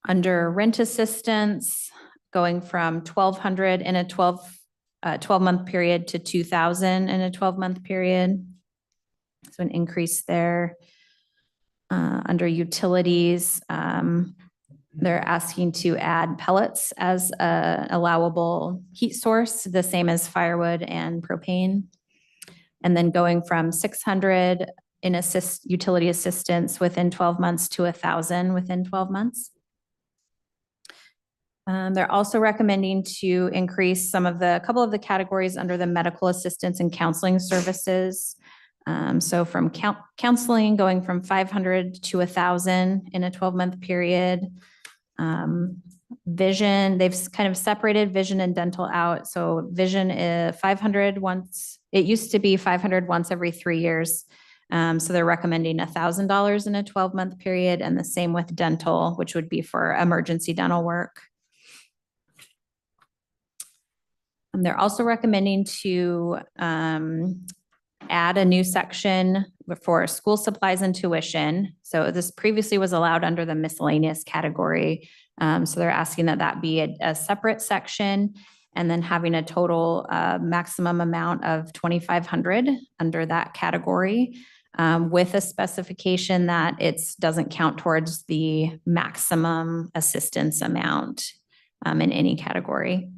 under rent assistance going from 1,200 in a 12-month period to 2,000 in a 12-month period. So an increase there. Under utilities, they're asking to add pellets as an allowable heat source, the same as firewood and propane. And then going from 600 in utility assistance within 12 months to 1,000 within 12 months. They're also recommending to increase a couple of the categories under the medical assistance and counseling services. So from counseling going from 500 to 1,000 in a 12-month period. Vision, they've kind of separated vision and dental out. So vision is 500 once, it used to be 500 once every 3 years. So they're recommending $1,000 in a 12-month period, and the same with dental, which would be for emergency dental work. And they're also recommending to add a new section for school supplies and tuition. So this previously was allowed under the miscellaneous category. So they're asking that that be a separate section, and then having a total maximum amount of 2,500 under that category, with a specification that it doesn't count towards the maximum assistance amount in any category.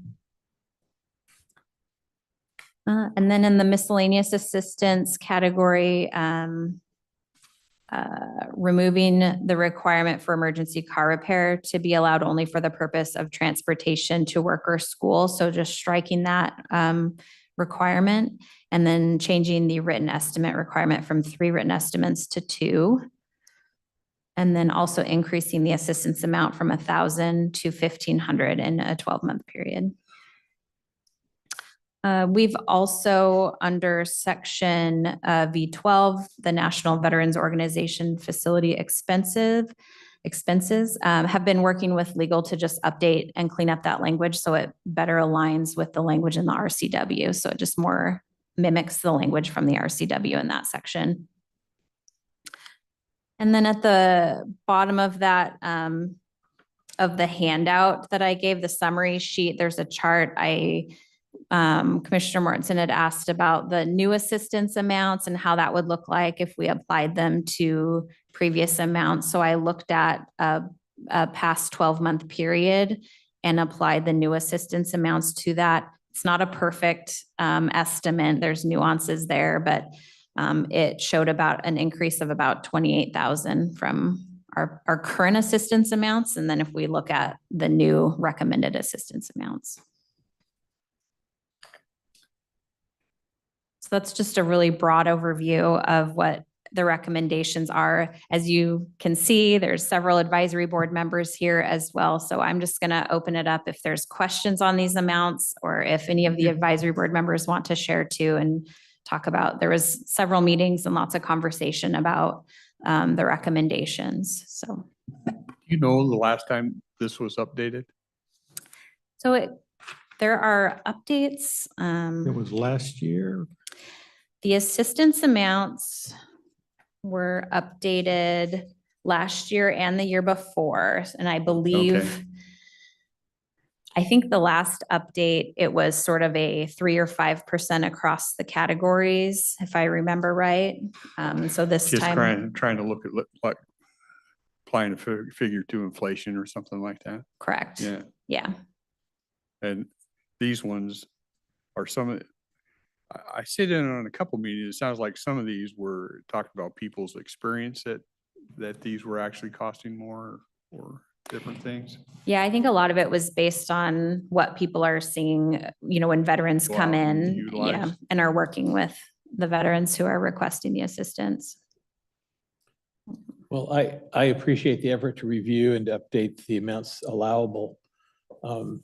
And then in the miscellaneous assistance category, removing the requirement for emergency car repair to be allowed only for the purpose of transportation to work or school. So just striking that requirement, and then changing the written estimate requirement from 3 written estimates to 2. And then also increasing the assistance amount from 1,000 to 1,500 in a 12-month period. We've also, under section V12, the National Veterans Organization facility expenses, have been working with legal to just update and clean up that language so it better aligns with the language in the RCW. So it just more mimics the language from the RCW in that section. And then at the bottom of that, of the handout that I gave, the summary sheet, there's a chart. Commissioner Mortensen had asked about the new assistance amounts and how that would look like if we applied them to previous amounts. So I looked at a past 12-month period and applied the new assistance amounts to that. It's not a perfect estimate. There's nuances there, but it showed about an increase of about 28,000 from our current assistance amounts. And then if we look at the new recommended assistance amounts. So that's just a really broad overview of what the recommendations are. As you can see, there's several advisory board members here as well. So I'm just going to open it up if there's questions on these amounts, or if any of the advisory board members want to share too and talk about. There was several meetings and lots of conversation about the recommendations. So, You know, the last time this was updated? so there are updates. It was last year. The assistance amounts were updated last year and the year before. And I believe, I think the last update, it was sort of a 3 or 5% across the categories, if I remember right. So this Just time. trying to look at like applying a figure to inflation or something like that. Correct. Yeah. Yeah. And these ones are some of, I sit in on a couple meetings. It sounds like some of these were talking about people's experience that these were actually costing more or different things. Yeah, I think a lot of it was based on what people are seeing, you know, when veterans Go come out and in, utilize. and are working with the veterans who are requesting the assistance. Well, I appreciate the effort to review and to update the amounts allowable.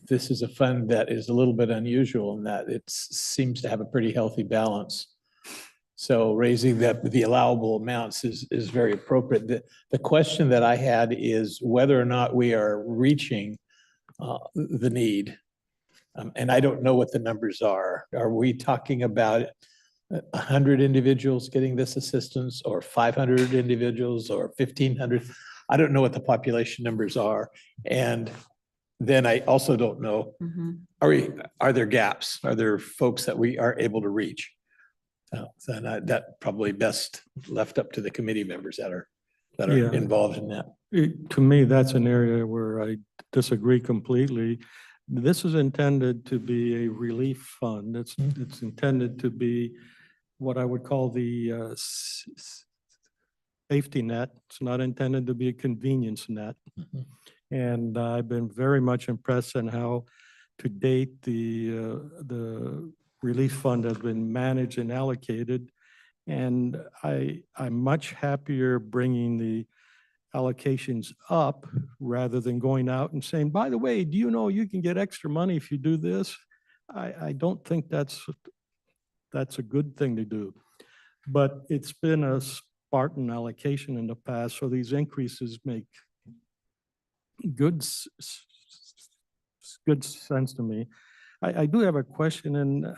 This is a fund that is a little bit unusual in that it seems to have a pretty healthy balance. So raising the allowable amounts is very appropriate. The question that I had is whether or not we are reaching the need. And I don't know what the numbers are. Are we talking about 100 individuals getting this assistance, or 500 individuals, or 1,500? I don't know what the population numbers are. And then I also don't know, are there gaps? Are there folks that we are able to reach? So that probably best left up to the committee members that are Yeah. involved in that. To me, that's an area where I disagree completely. This is intended to be a relief fund. It's intended to be what I would call the safety net. It's not intended to be a convenience net. And I've been very much impressed in how to date the relief fund has been managed and allocated. And I'm much happier bringing the allocations up rather than going out and saying, by the way, do you know you can get extra money if you do this? I don't think that's a good thing to do. But it's been a Spartan allocation in the past, so these increases make good sense to me. I do have a question, and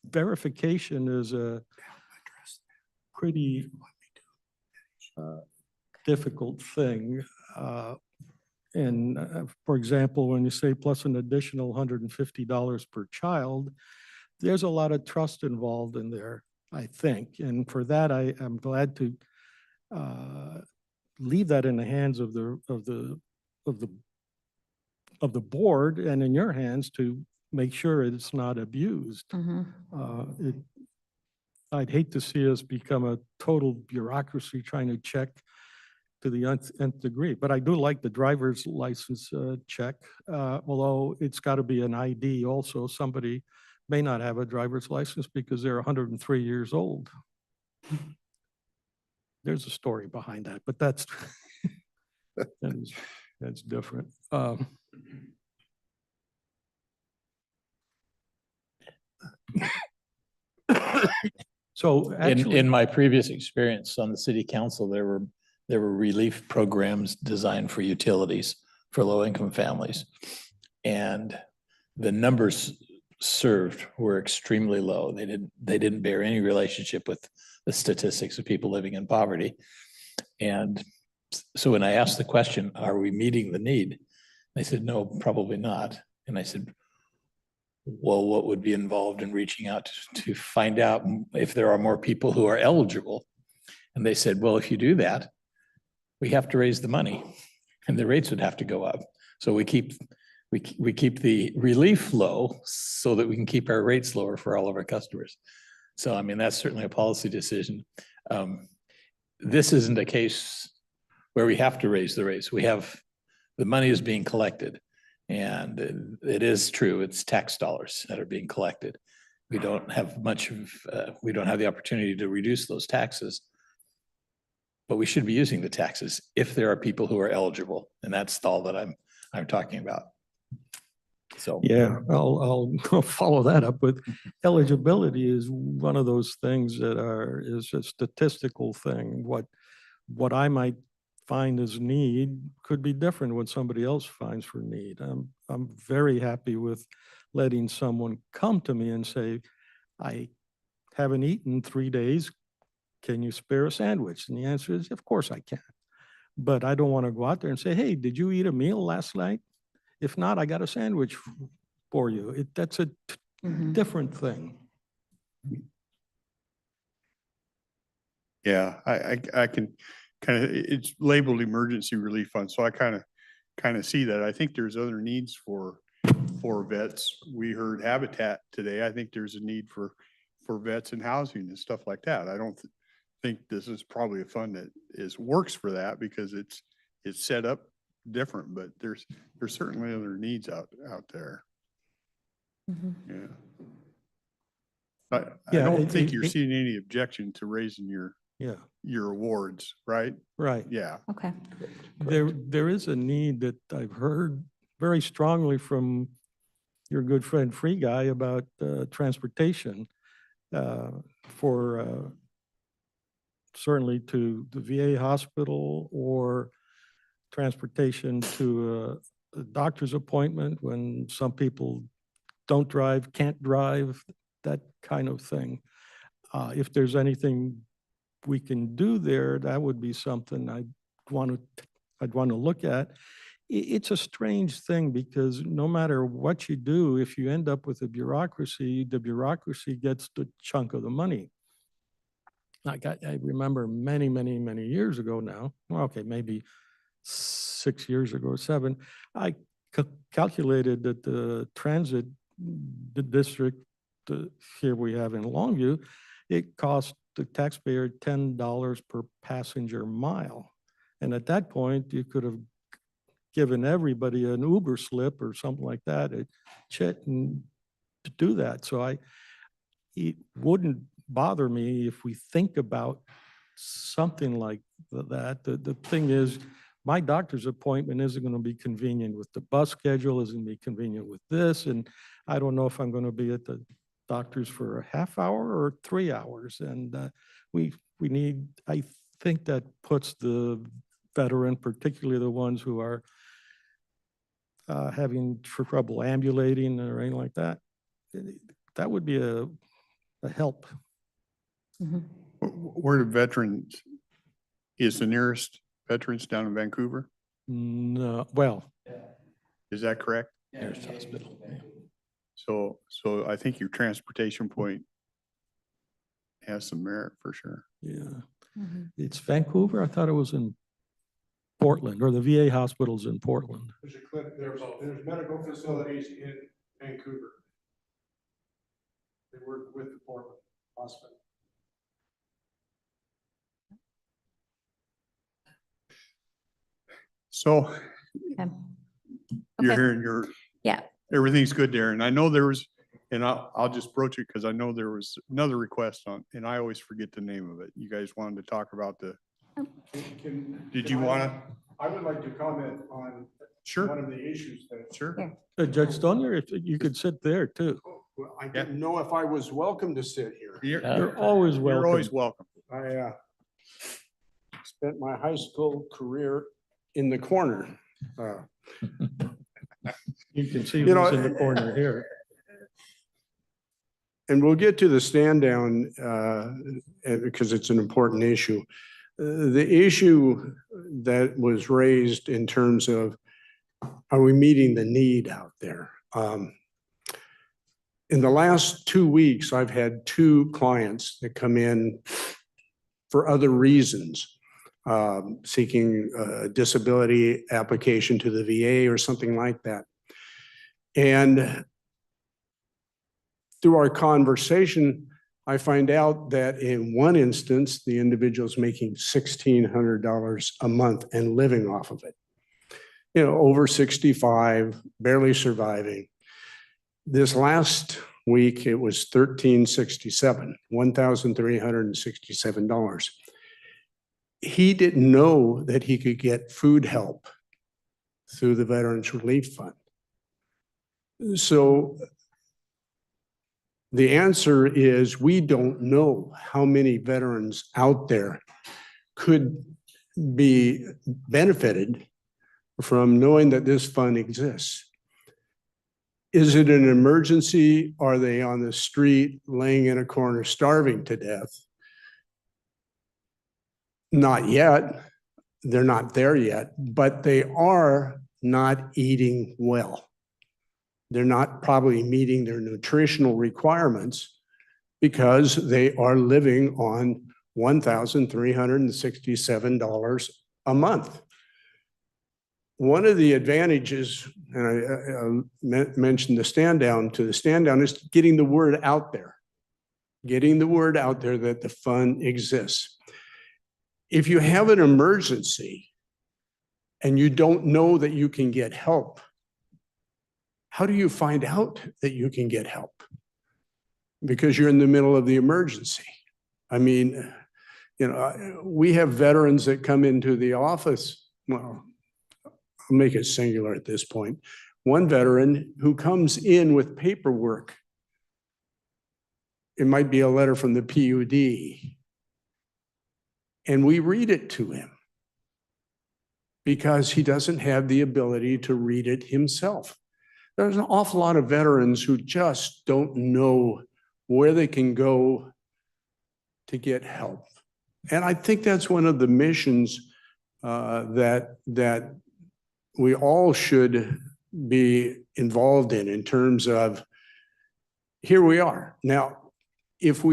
verification is pretty difficult thing. And for example, when you say plus an additional $150 per child, there's a lot of trust involved in there, I think. And for that, I am glad to leave that in the hands of the board and in your hands to make sure it's not abused. I'd hate to see us become a total bureaucracy trying to check to the nth degree, but I do like the driver's license check, although it's got to be an ID also. Somebody may not have a driver's license because they're 103 years old. There's a story behind that, but that's that's different. So actually, In my previous experience on the city council, there were relief programs designed for utilities for low-income families. And the numbers served were extremely low. They didn't bear any relationship with the statistics of people living in poverty. And so when I asked the question, are we meeting the need? They said, no, probably not. And I said, well, what would be involved in reaching out to find out if there are more people who are eligible? And they said, well, if you do that, we have to raise the money and the rates would have to go up. So we keep the relief low so that we can keep our rates lower for all of our customers. So, I mean, that's certainly a policy decision. This isn't a case where we have to raise the rates. The money is being collected. And it is true, it's tax dollars that are being collected. We don't have we don't have the opportunity to reduce those taxes. But we should be using the taxes if there are people who are eligible. And that's all that I'm talking about. So. yeah, I'll follow that up with eligibility is one of those things that is a statistical thing. What I might find as need could be different what somebody else finds for need. I'm very happy with letting someone come to me and say, I haven't eaten 3 days. Can you spare a sandwich? And the answer is, of course I can. But I don't want to go out there and say, hey, did you eat a meal last night? If not, I got a sandwich for you. That's a different thing. Yeah, I can kind of, it's labeled emergency relief fund, so I kind of see that. I think there's other needs for vets. We heard Habitat today. I think there's a need for vets and housing and stuff like that. I don't think this is probably a fund that works for that because it's set up different, but there's certainly other needs out there. Yeah. But I Yeah, don't think you're seeing any objection to raising Yeah, your awards, right? right. Yeah. Okay. There is a need that I've heard very strongly from your good friend Free Guy about transportation for certainly to the VA hospital or transportation to a doctor's appointment when some people don't drive, can't drive, that kind of thing. If there's anything we can do there, that would be something I'd want to look at. It's a strange thing because no matter what you do, if you end up with a bureaucracy, the bureaucracy gets the chunk of the money. Like I remember many, many, many years ago now, well, okay, maybe 6 years ago, 7, I calculated that the transit district here we have in Longview, it cost the taxpayer $10 per passenger mile. And at that point, you could have given everybody an Uber slip or something like that, a chit and to do that. So it wouldn't bother me if we think about something like that. The thing is, my doctor's appointment isn't going to be convenient with the bus schedule, isn't going to be convenient with this. And I don't know if I'm going to be at the doctor's for a half hour or 3 hours. And we need, I think that puts the veteran, particularly the ones who are having trouble ambulating or anything like that, that would be a help. Where the veterans, is the nearest veterans down in Vancouver? No, well, Is that correct? Nearest hospital. Yeah. So I think your transportation point has some merit for sure. yeah, Mhm. it's Vancouver. I thought it was in Portland, or the VA hospital's in Portland. There's a clip, there's medical facilities in Vancouver. They work with the Portland Hospital. So Okay. you're Okay. hearing Yeah. everything's good there. And I know there was, and I'll just broach it because I know there was another request on, and I always forget the name of it. You guys wanted to talk about the, did you want to? I would like to comment on one Sure, of the issues that. sure. Yeah. Judge Stonier, if you could sit there too. Well, I didn't know if I was welcome to sit here. You're always You're always welcome. welcome. I spent my high school career in the corner. You can see You know, who's in the corner here. And we'll get to the stand down because it's an important issue. The issue that was raised in terms of, are we meeting the need out there? In the last 2 weeks, I've had 2 clients that come in for other reasons, seeking a disability application to the VA or something like that. And through our conversation, I find out that in one instance, the individual's making $1,600 a month and living off of it. You know, over 65, barely surviving. This last week, it was $1,367. He didn't know that he could get food help through the Veterans Relief Fund. So the answer is we don't know how many veterans out there could be benefited from knowing that this fund exists. Is it an emergency? Are they on the street laying in a corner starving to death? Not yet. They're not there yet, but they are not eating well. They're not probably meeting their nutritional requirements because they are living on $1,367 a month. One of the advantages, and I mentioned the stand down, is getting the word out there. Getting the word out there that the fund exists. If you have an emergency and you don't know that you can get help, how do you find out that you can get help? Because you're in the middle of the emergency. I mean, you know, we have veterans that come into the office. Well, I'll make it singular at this point. One veteran who comes in with paperwork. It might be a letter from the PUD. And we read it to him because he doesn't have the ability to read it himself. There's an awful lot of veterans who just don't know where they can go to get help. And I think that's one of the missions that we all should be involved in terms of, here we are. Now, if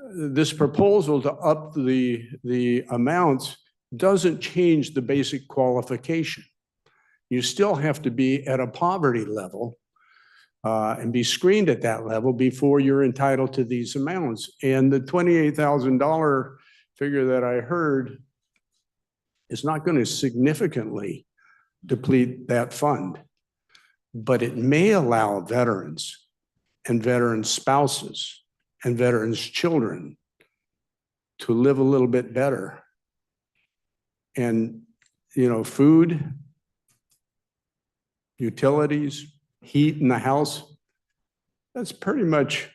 this proposal to up the amounts doesn't change the basic qualification. You still have to be at a poverty level and be screened at that level before you're entitled to these amounts. And the $28,000 figure that I heard is not going to significantly deplete that fund, but it may allow veterans and veterans' spouses and veterans' children to live a little bit better. And, you know, food, utilities, heat in the house, that's pretty much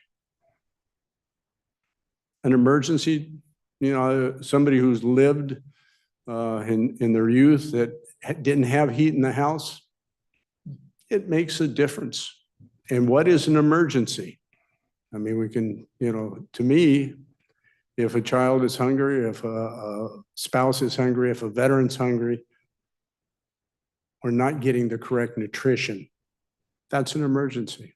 an emergency. You know, somebody who's lived in their youth that didn't have heat in the house, it makes a difference. And what is an emergency? I mean, we can, you know, to me, If a child is hungry, if a spouse is hungry, if a veteran's hungry, or not getting the correct nutrition, that's an emergency.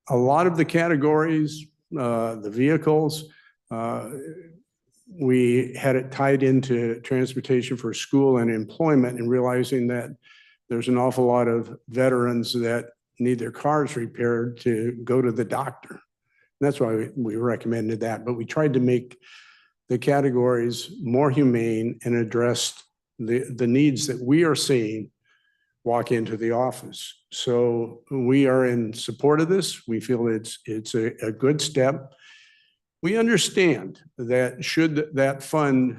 A lot of the categories, the vehicles, we had it tied into transportation for school and employment, and realizing that there's an awful lot of veterans that need their cars repaired to go to the doctor. And that's why we recommended that, but we tried to make the categories more humane and addressed the needs that we are seeing walk into the office. So we are in support of this. We feel it's a good step. We understand that should that fund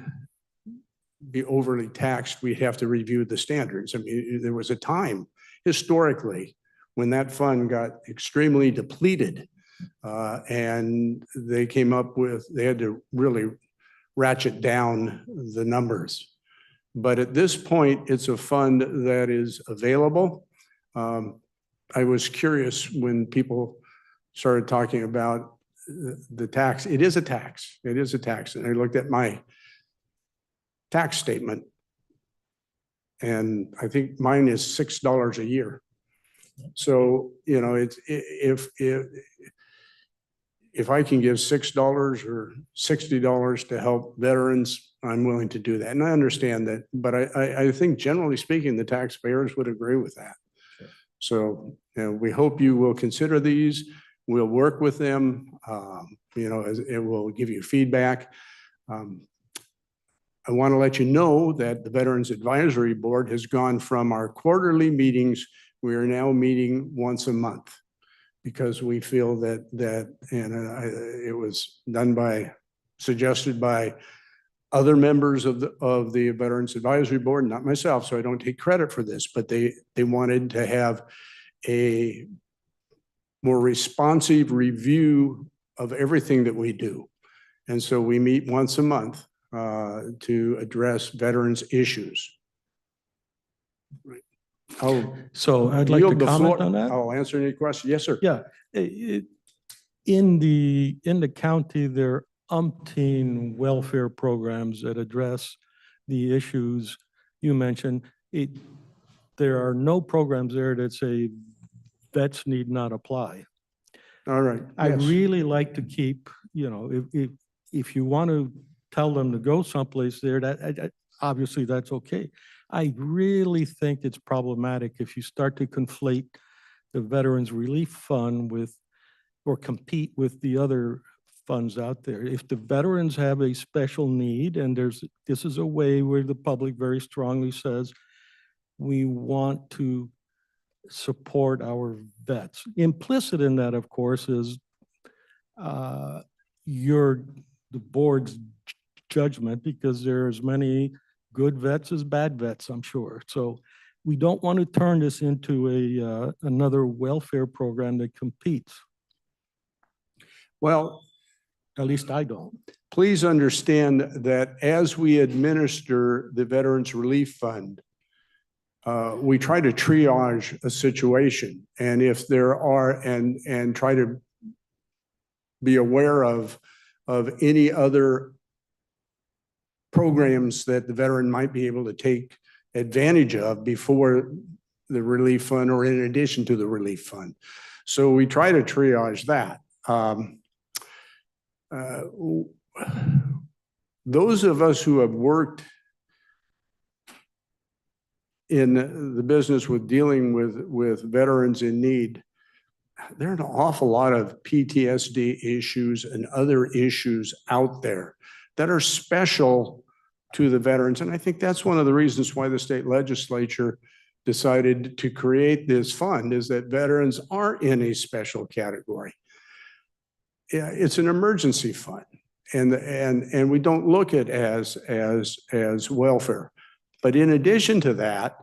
be overly taxed, we have to review the standards. I mean, there was a time historically when that fund got extremely depleted, and they came up with, they had to really ratchet down the numbers. But at this point, it's a fund that is available. I was curious when people started talking about the tax. It is a tax. It is a tax. And I looked at my tax statement, and I think mine is $6 a year. So, you know, it's if I can give $6 or $60 to help veterans, I'm willing to do that. And I understand that, but I think generally speaking, the taxpayers would agree with that. Sure. So we hope you will consider these. We'll work with them. You know, it will give you feedback. I want to let you know that the Veterans Advisory Board has gone from our quarterly meetings. We are now meeting once a month, because we feel that it was suggested by other members of the Veterans Advisory Board, not myself, so I don't take credit for this, but they wanted to have a more responsive review of everything that we do. And so we meet once a month to address veterans issues. Right. So I'd like to yield the comment floor. on that. I'll answer any questions. Yes, sir. Yeah, in the county, there are umpteen welfare programs that address the issues you mentioned. There are no programs there that say vets need not apply. All right. I Yes. really like to keep, you know, if you want to tell them to go someplace there, that obviously that's okay. I really think it's problematic if you start to conflate the Veterans Relief Fund with, or compete with the other funds out there. If the veterans have a special need, and this is a way where the public very strongly says, we want to support our vets. Implicit in that, of course, is the board's judgment, because there are as many good vets as bad vets, I'm sure. So we don't want to turn this into another welfare program that competes. Well, At least I don't. please understand that as we administer the Veterans Relief Fund, we try to triage a situation. And if there are, and try to be aware of any other programs that the veteran might be able to take advantage of before the relief fund or in addition to the relief fund. So we try to triage that. Those of us who have worked in the business with dealing with veterans in need, there are an awful lot of PTSD issues and other issues out there that are special to the veterans. And I think that's one of the reasons why the state legislature decided to create this fund, is that veterans are in a special category. It's an emergency fund, and we don't look at it as welfare. But in addition to that,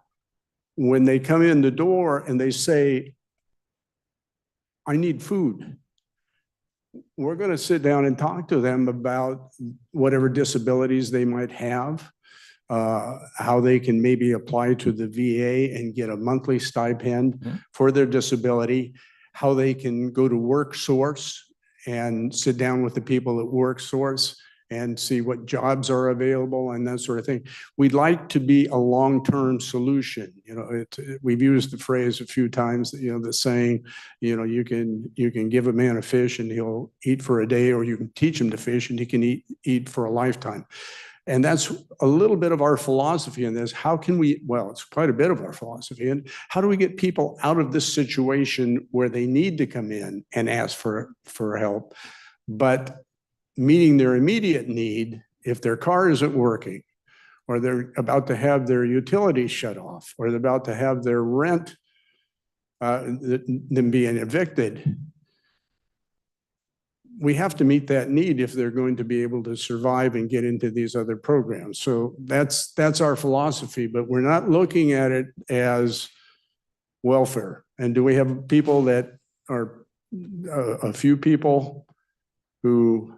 when they come in the door and they say, I need food, we're going to sit down and talk to them about whatever disabilities they might have, how they can maybe apply to the VA and get a monthly stipend for their disability, how they can go to WorkSource and sit down with the people at WorkSource and see what jobs are available and that sort of thing. We'd like to be a long-term solution. You know, we've used the phrase a few times, you know, the saying, you know, you can give a man a fish and he'll eat for a day, or you can teach him to fish and he can eat for a lifetime. And that's a little bit of our philosophy in this. How can we, well, it's quite a bit of our philosophy. And how do we get people out of this situation where they need to come in and ask for help, but meeting their immediate need if their car isn't working, or they're about to have their utilities shut off, or they're about to have their rent, them being evicted. We have to meet that need if they're going to be able to survive and get into these other programs. So that's our philosophy, but we're not looking at it as welfare. And do we have people that are a few people who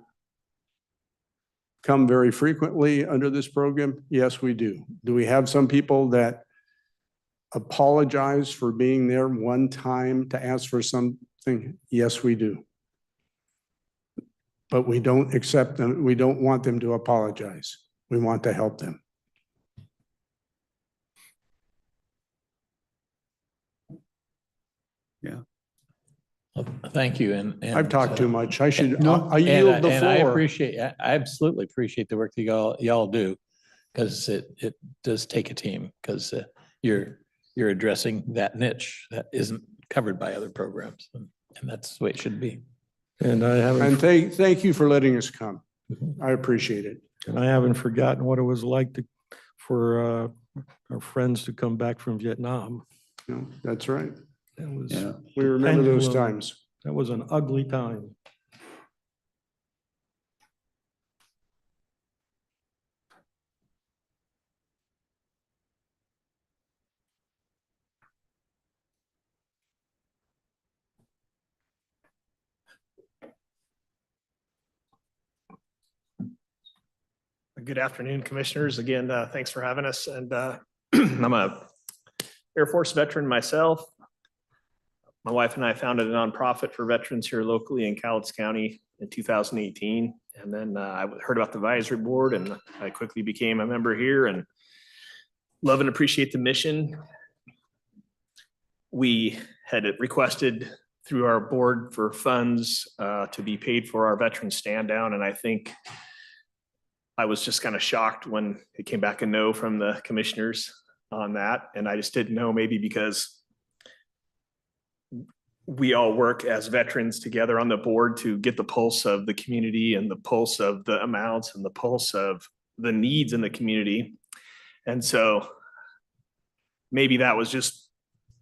come very frequently under this program? Yes, we do. Do we have some people that apologize for being there one time to ask for something? Yes, we do. But we don't accept them. We don't want them to apologize. We want to help them. Yeah. Well, thank you. And I've talked too much. I should, No, I yield the And I floor. appreciate, I absolutely appreciate the work that y'all do, because it does take a team, because you're addressing that niche that isn't covered by other programs, and that's the way it should be. And I And haven't, thank you for letting us come. I appreciate it. and I haven't forgotten what it was like for our friends to come back from Vietnam. No, that's right. That was, Yeah. We remember those pendulum. times. that was an ugly time. Good afternoon, commissioners. Again, thanks for having us. And I'm a Air Force veteran myself. My wife and I founded a nonprofit for veterans here locally in Cowlitz County in 2018. And then I heard about the advisory board, and I quickly became a member here and love and appreciate the mission. We had requested through our board for funds to be paid for our veterans stand down. And I think I was just kind of shocked when it came back a no from the commissioners on that. And I just didn't know, maybe because we all work as veterans together on the board to get the pulse of the community and the pulse of the amounts and the pulse of the needs in the community. And so maybe that was just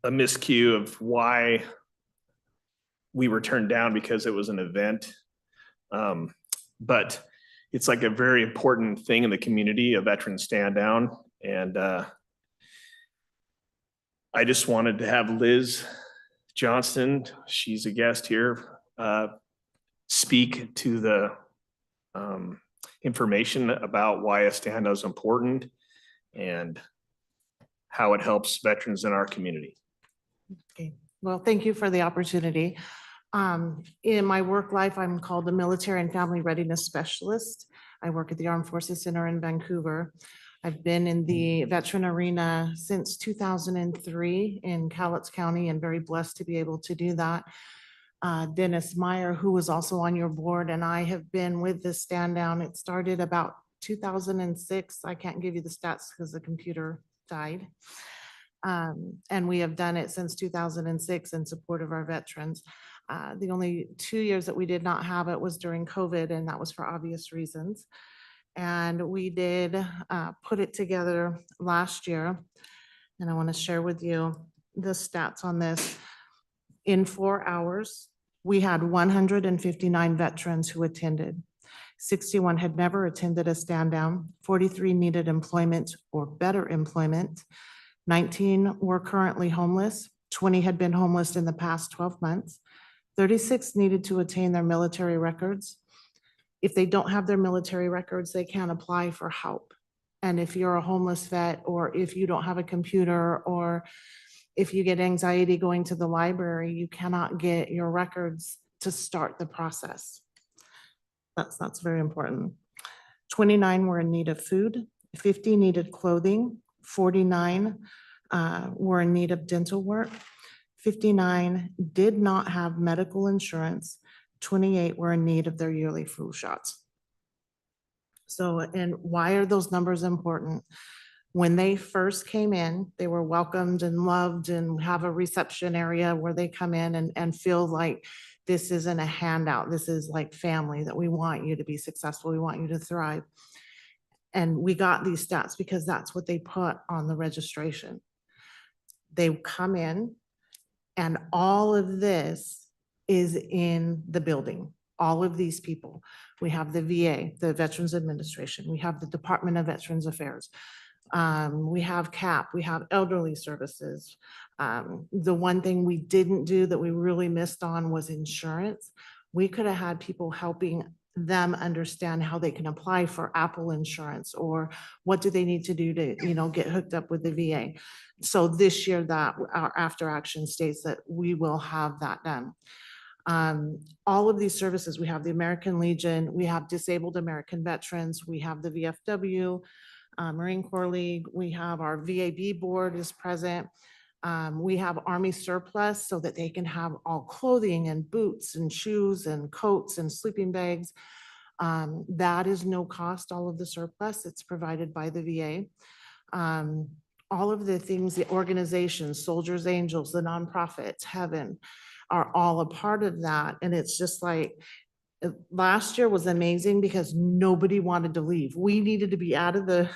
a miscue of why we were turned down, because it was an event. But it's like a very important thing in the community, a veteran stand down. And I just wanted to have Liz Johnston, she's a guest here, speak to the information about why a stand down is important and how it helps veterans in our community. Okay, well, thank you for the opportunity. In my work life, I'm called a military and family readiness specialist. I work at the Armed Forces Center in Vancouver. I've been in the veteran arena since 2003 in Cowlitz County, and very blessed to be able to do that. Dennis Meyer, who was also on your board, and I have been with this stand down. It started about 2006. I can't give you the stats because the computer died. And we have done it since 2006 in support of our veterans. The only 2 years that we did not have it was during COVID, and that was for obvious reasons. And we did put it together last year. And I want to share with you the stats on this. In 4 hours, we had 159 veterans who attended. 61 had never attended a stand down. 43 needed employment or better employment. 19 were currently homeless. 20 had been homeless in the past 12 months. 36 needed to attain their military records. If they don't have their military records, they can't apply for help. And if you're a homeless vet, or if you don't have a computer, or if you get anxiety going to the library, you cannot get your records to start the process. That's very important. 29 were in need of food, 50 needed clothing, 49 were in need of dental work, 59 did not have medical insurance, 28 were in need of their yearly flu shots. So, and why are those numbers important? When they first came in, they were welcomed and loved and have a reception area where they come in and feel like this isn't a handout. This is like family, that we want you to be successful. We want you to thrive. And we got these stats because that's what they put on the registration. They come in and all of this is in the building. All of these people. We have the VA, the Veterans Administration. We have the Department of Veterans Affairs. We have CAP, we have elderly services. The one thing we didn't do that we really missed on was insurance. We could have had people helping them understand how they can apply for Apple insurance, or what do they need to do to, get hooked up with the VA. So this year that our after action states that we will have that done. All of these services, we have the American Legion, we have Disabled American Veterans, we have the VFW, Marine Corps League, we have our VAB board is present. We have Army surplus so that they can have all clothing and boots and shoes and coats and sleeping bags. That is no cost, all of the surplus, it's provided by the VA. All of the things, the organizations, Soldiers Angels, the nonprofits, Heaven, are all a part of that. And it's just like, last year was amazing because nobody wanted to leave. We needed to be out of the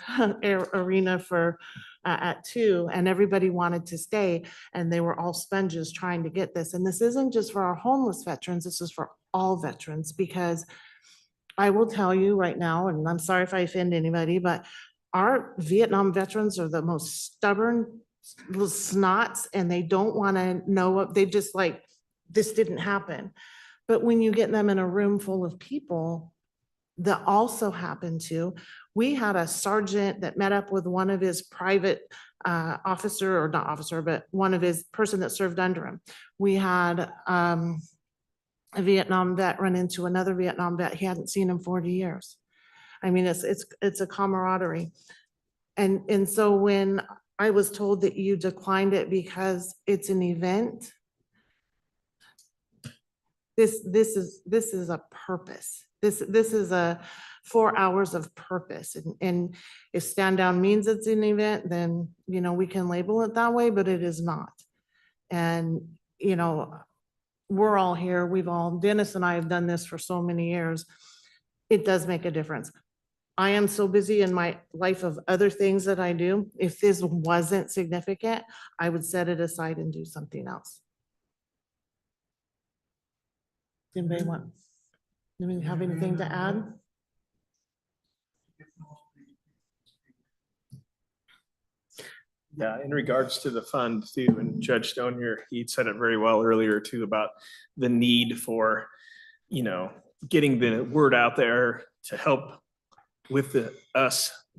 arena for at 2, and everybody wanted to stay, and they were all sponges trying to get this. And this isn't just for our homeless veterans, this is for all veterans, because I will tell you right now, and I'm sorry if I offend anybody, but our Vietnam veterans are the most stubborn little snots, and they don't want to know, they just like, this didn't happen. But when you get them in a room full of people that also happen to, we had a sergeant that met up with one of his private officer, or not officer, but one of his person that served under him. We had a Vietnam vet run into another Vietnam vet. He hadn't seen in 40 years. I mean, it's a camaraderie. And so when I was told that you declined it because it's an event, this is a purpose. This is a 4 hours of purpose. And if stand down means it's an event, then, we can label it that way, but it is not. And, we're all here. Dennis and I have done this for so many years. It does make a difference. I am so busy in my life of other things that I do. If this wasn't significant, I would set it aside and do something else. Anybody have anything to add? Yeah, in regards to the fund too, and Judge Stone here, he said it very well earlier too about the need for, getting the word out there to help with the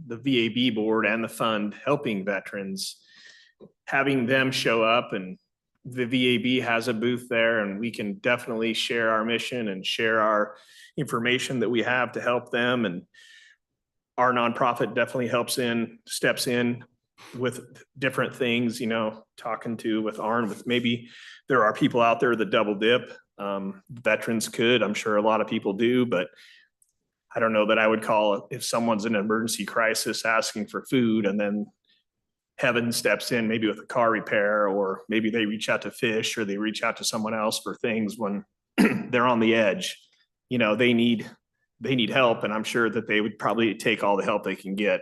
VAB board and the fund, helping veterans, having them show up, and the VAB has a booth there, and we can definitely share our mission and share our information that we have to help them. And our nonprofit definitely steps in with different things, talking with Arn, with maybe there are people out there that double dip. Veterans could, I'm sure a lot of people do, but I don't know that I would call it, if someone's in an emergency crisis asking for food, and then Heaven steps in maybe with a car repair, or maybe they reach out to Fish, or they reach out to someone else for things when they're on the edge. They need help, and I'm sure that they would probably take all the help they can get.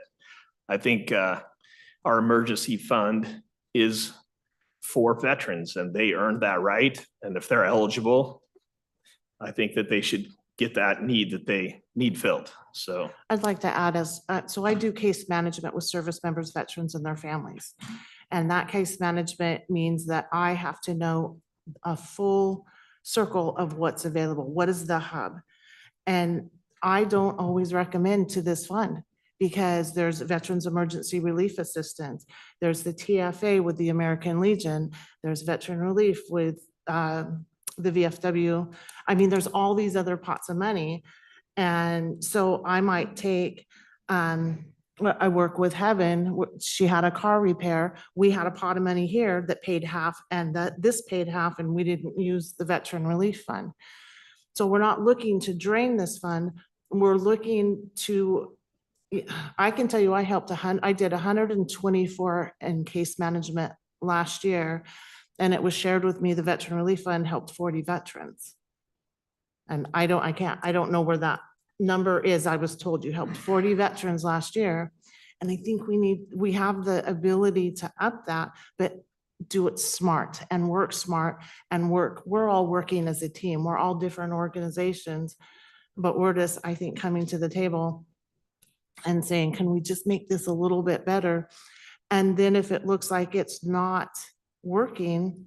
I think our emergency fund is for veterans, and they earned that right. And if they're eligible, I think that they should get that need that they need filled. So I'd like to add so I do case management with service members, veterans, and their families. And that case management means that I have to know a full circle of what's available. What is the hub? And I don't always recommend to this fund, because there's Veterans Emergency Relief Assistance. There's the TFA with the American Legion. There's Veteran Relief with the VFW. I mean, there's all these other pots of money. And so I might take, I work with Heaven. She had a car repair. We had a pot of money here that paid half and this paid half, and we didn't use the Veteran Relief Fund. So we're not looking to drain this fund. We're looking to, I can tell you, I did 124 in case management last year. And it was shared with me, the Veteran Relief Fund helped 40 veterans. And I don't know where that number is. I was told you helped 40 veterans last year. And I think we have the ability to up that, but do it smart and work smart and we're all working as a team. We're all different organizations, but we're just, I think, coming to the table and saying, can we just make this a little bit better? And then if it looks like it's not working,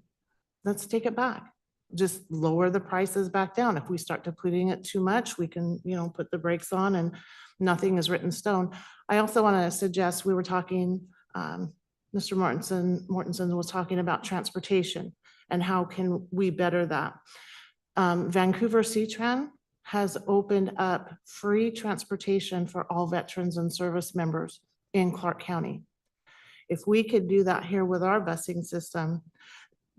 let's take it back. Just lower the prices back down. If we start to putting it too much, we can, put the brakes on, and nothing is written in stone. I also want to suggest, we were talking, Mr. Mortensen was talking about transportation and how can we better that. Vancouver C-Tran has opened up free transportation for all veterans and service members in Clark County. If we could do that here with our busing system,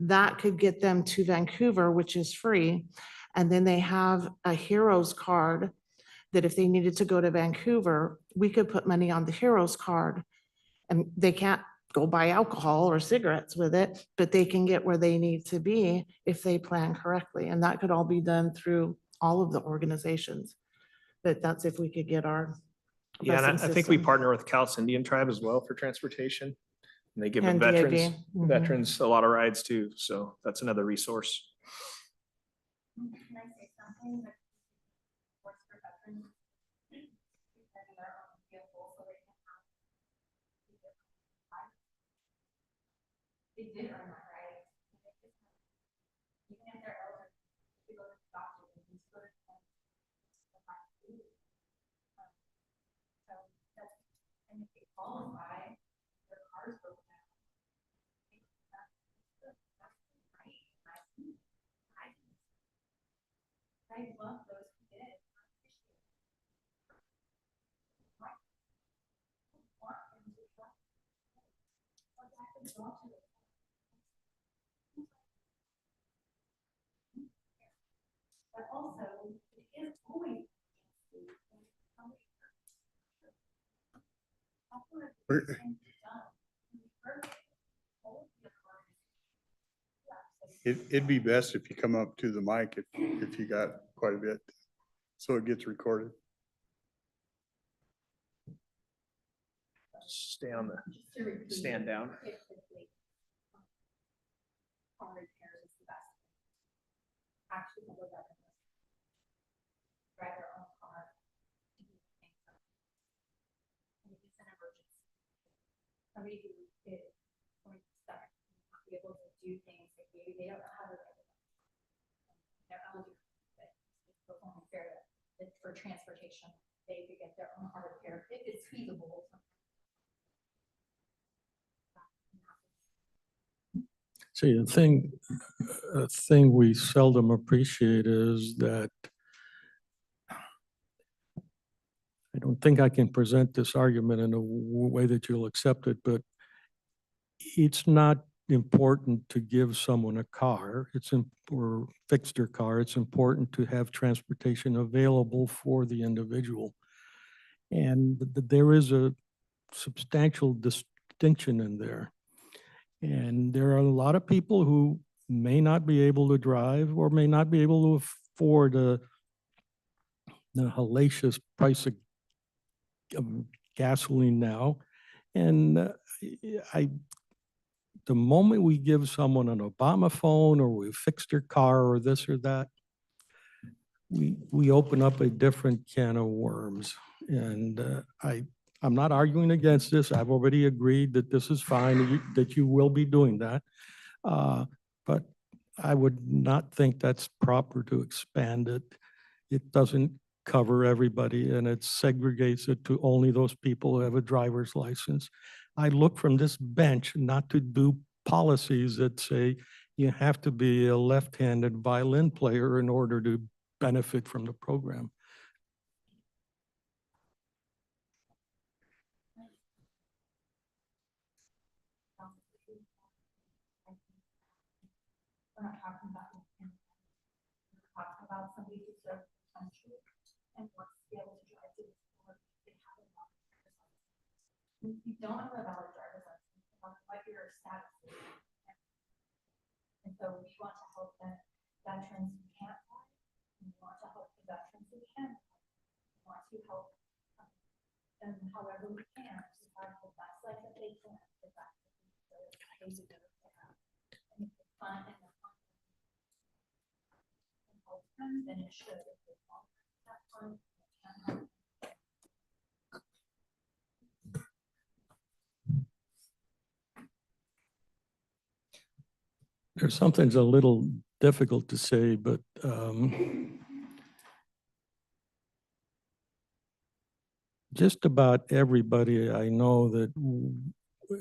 that could get them to Vancouver, which is free. And then they have a Heroes card that if they needed to go to Vancouver, we could put money on the Heroes card. And they can't go buy alcohol or cigarettes with it, but they can get where they need to be if they plan correctly. And that could all be done through all of the organizations. But that's if we could get our Yeah, and busing I think we system. partner with Cowlitz Indian Tribe as well for transportation. And they give And veterans, DAB. Mhm. veterans a lot of rides too. So that's another resource. Can I say something that works for veterans? Having their own vehicle so they can have. They did earn that right. Even if they're elderly, they go to the doctor, they can still attend. So that's, and if they qualify, their cars broken down. I love those who did. But also, it is always. It'd be best if you come up to the mic if you got quite a bit, so it gets recorded. Stay on the, stand down. Car repairs is the best. Actually, the veterans drive their own car. And if it's an emergency, somebody who is going to stuck, not be able to do things, like maybe they don't know how to. They're elderly, but it's only fair that for transportation, they could get their own car repaired if it's feasible. See, a thing we seldom appreciate is that I don't think I can present this argument in a way that you'll accept it, but it's not important to give someone a car. Or fix their car. It's important to have transportation available for the individual. And there is a substantial distinction in there. And there are a lot of people who may not be able to drive or may not be able to afford the hellacious price of gasoline now. And the moment we give someone an Obama phone or we fix their car or this or that, we open up a different can of worms. And I'm not arguing against this. I've already agreed that this is fine, that you will be doing that. But I would not think that's proper to expand it. It doesn't cover everybody and it segregates it to only those people who have a driver's license. I look from this bench not to do policies that say you have to be a left-handed violin player in order to benefit from the program. We're not talking about him. We're talking about somebody who served the country and wants to be able to drive to the school. They have a valid driver's license. If you don't have a valid driver's license, what your status is. And so we want to help the veterans who can't fly. We want to help the veterans who can. We want to help them however we can to provide the best life that they can. The best that they deserve. And it's fun and then it should. There's something's a little difficult to say, but just about everybody I know that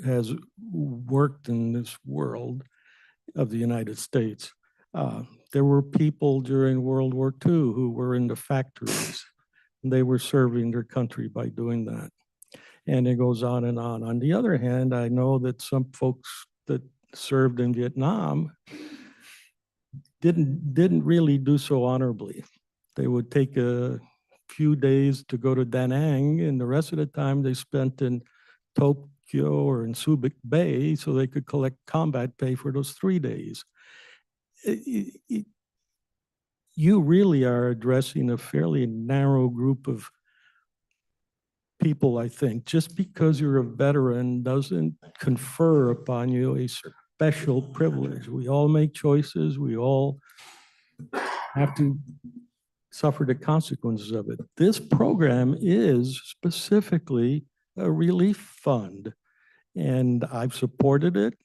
has worked in this world of the United States. There were people during World War II who were in the factories. They were serving their country by doing that. And it goes on and on. On the other hand, I know that some folks that served in Vietnam didn't really do so honorably. They would take a few days to go to Da Nang, and the rest of the time they spent in Tokyo or in Subic Bay so they could collect combat pay for those 3 days. You really are addressing a fairly narrow group of people, I think. Just because you're a veteran doesn't confer upon you a special privilege. We all make choices. We all have to suffer the consequences of it. This program is specifically a relief fund, and I've supported it.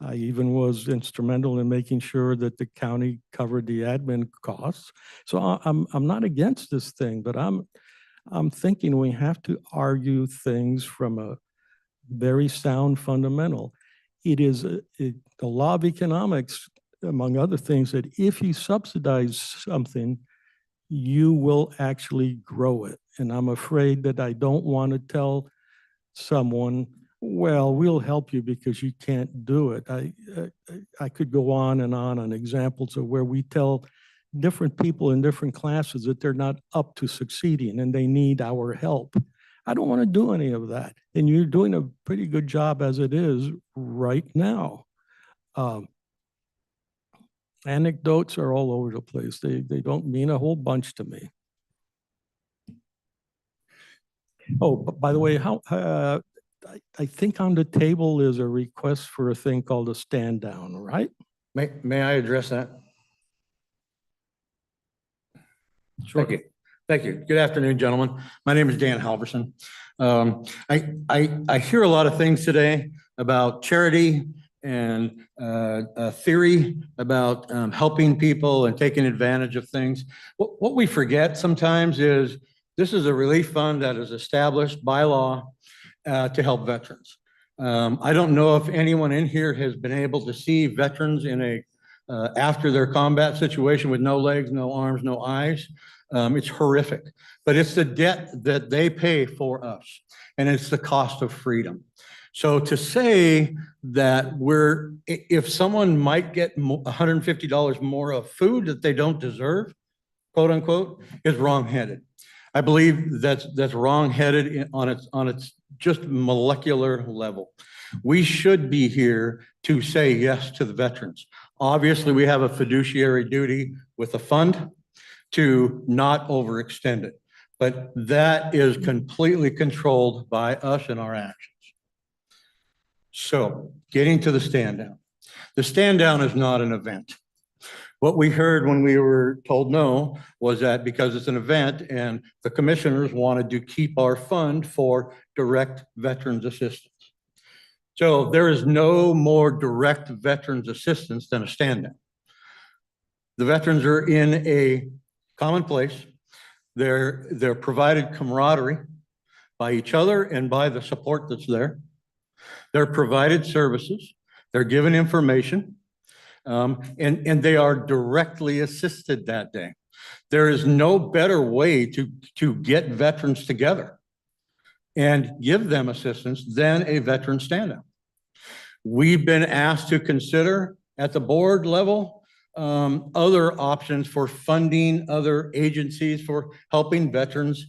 I even was instrumental in making sure that the county covered the admin costs. So I'm not against this thing, but I'm thinking we have to argue things from a very sound fundamental. It is the law of economics, among other things, that if you subsidize something, you will actually grow it. And I'm afraid that I don't want to tell someone, well, we'll help you because you can't do it. I could go on examples of where we tell different people in different classes that they're not up to succeeding and they need our help. I don't want to do any of that. And you're doing a pretty good job as it is right now. Anecdotes are all over the place. They don't mean a whole bunch to me. Oh, by the way, I think on the table is a request for a thing called a stand down, right? May I address that? Sure. Thank you. Thank you. Good afternoon, gentlemen. My name is Dan Halverson. I hear a lot of things today about charity and a theory about helping people and taking advantage of things. What we forget sometimes is this is a relief fund that is established by law to help veterans. I don't know if anyone in here has been able to see veterans in a after their combat situation with no legs, no arms, no eyes. It's horrific, but it's the debt that they pay for us, and it's the cost of freedom. So to say that if someone might get $150 more of food that they don't deserve, quote unquote, is wrongheaded. I believe that's wrongheaded on its just molecular level. We should be here to say yes to the veterans. Obviously, we have a fiduciary duty with the fund to not overextend it, but that is completely controlled by us and our actions. So getting to the stand down. The stand down is not an event. What we heard when we were told no was that because it's an event and the commissioners wanted to keep our fund for direct veterans assistance. So there is no more direct veterans assistance than a stand down. The veterans are in a common place. They're provided camaraderie by each other and by the support that's there. They're provided services. They're given information. And they are directly assisted that day. There is no better way to get veterans together and give them assistance than a veteran stand-up. We've been asked to consider at the board level other options for funding other agencies for helping veterans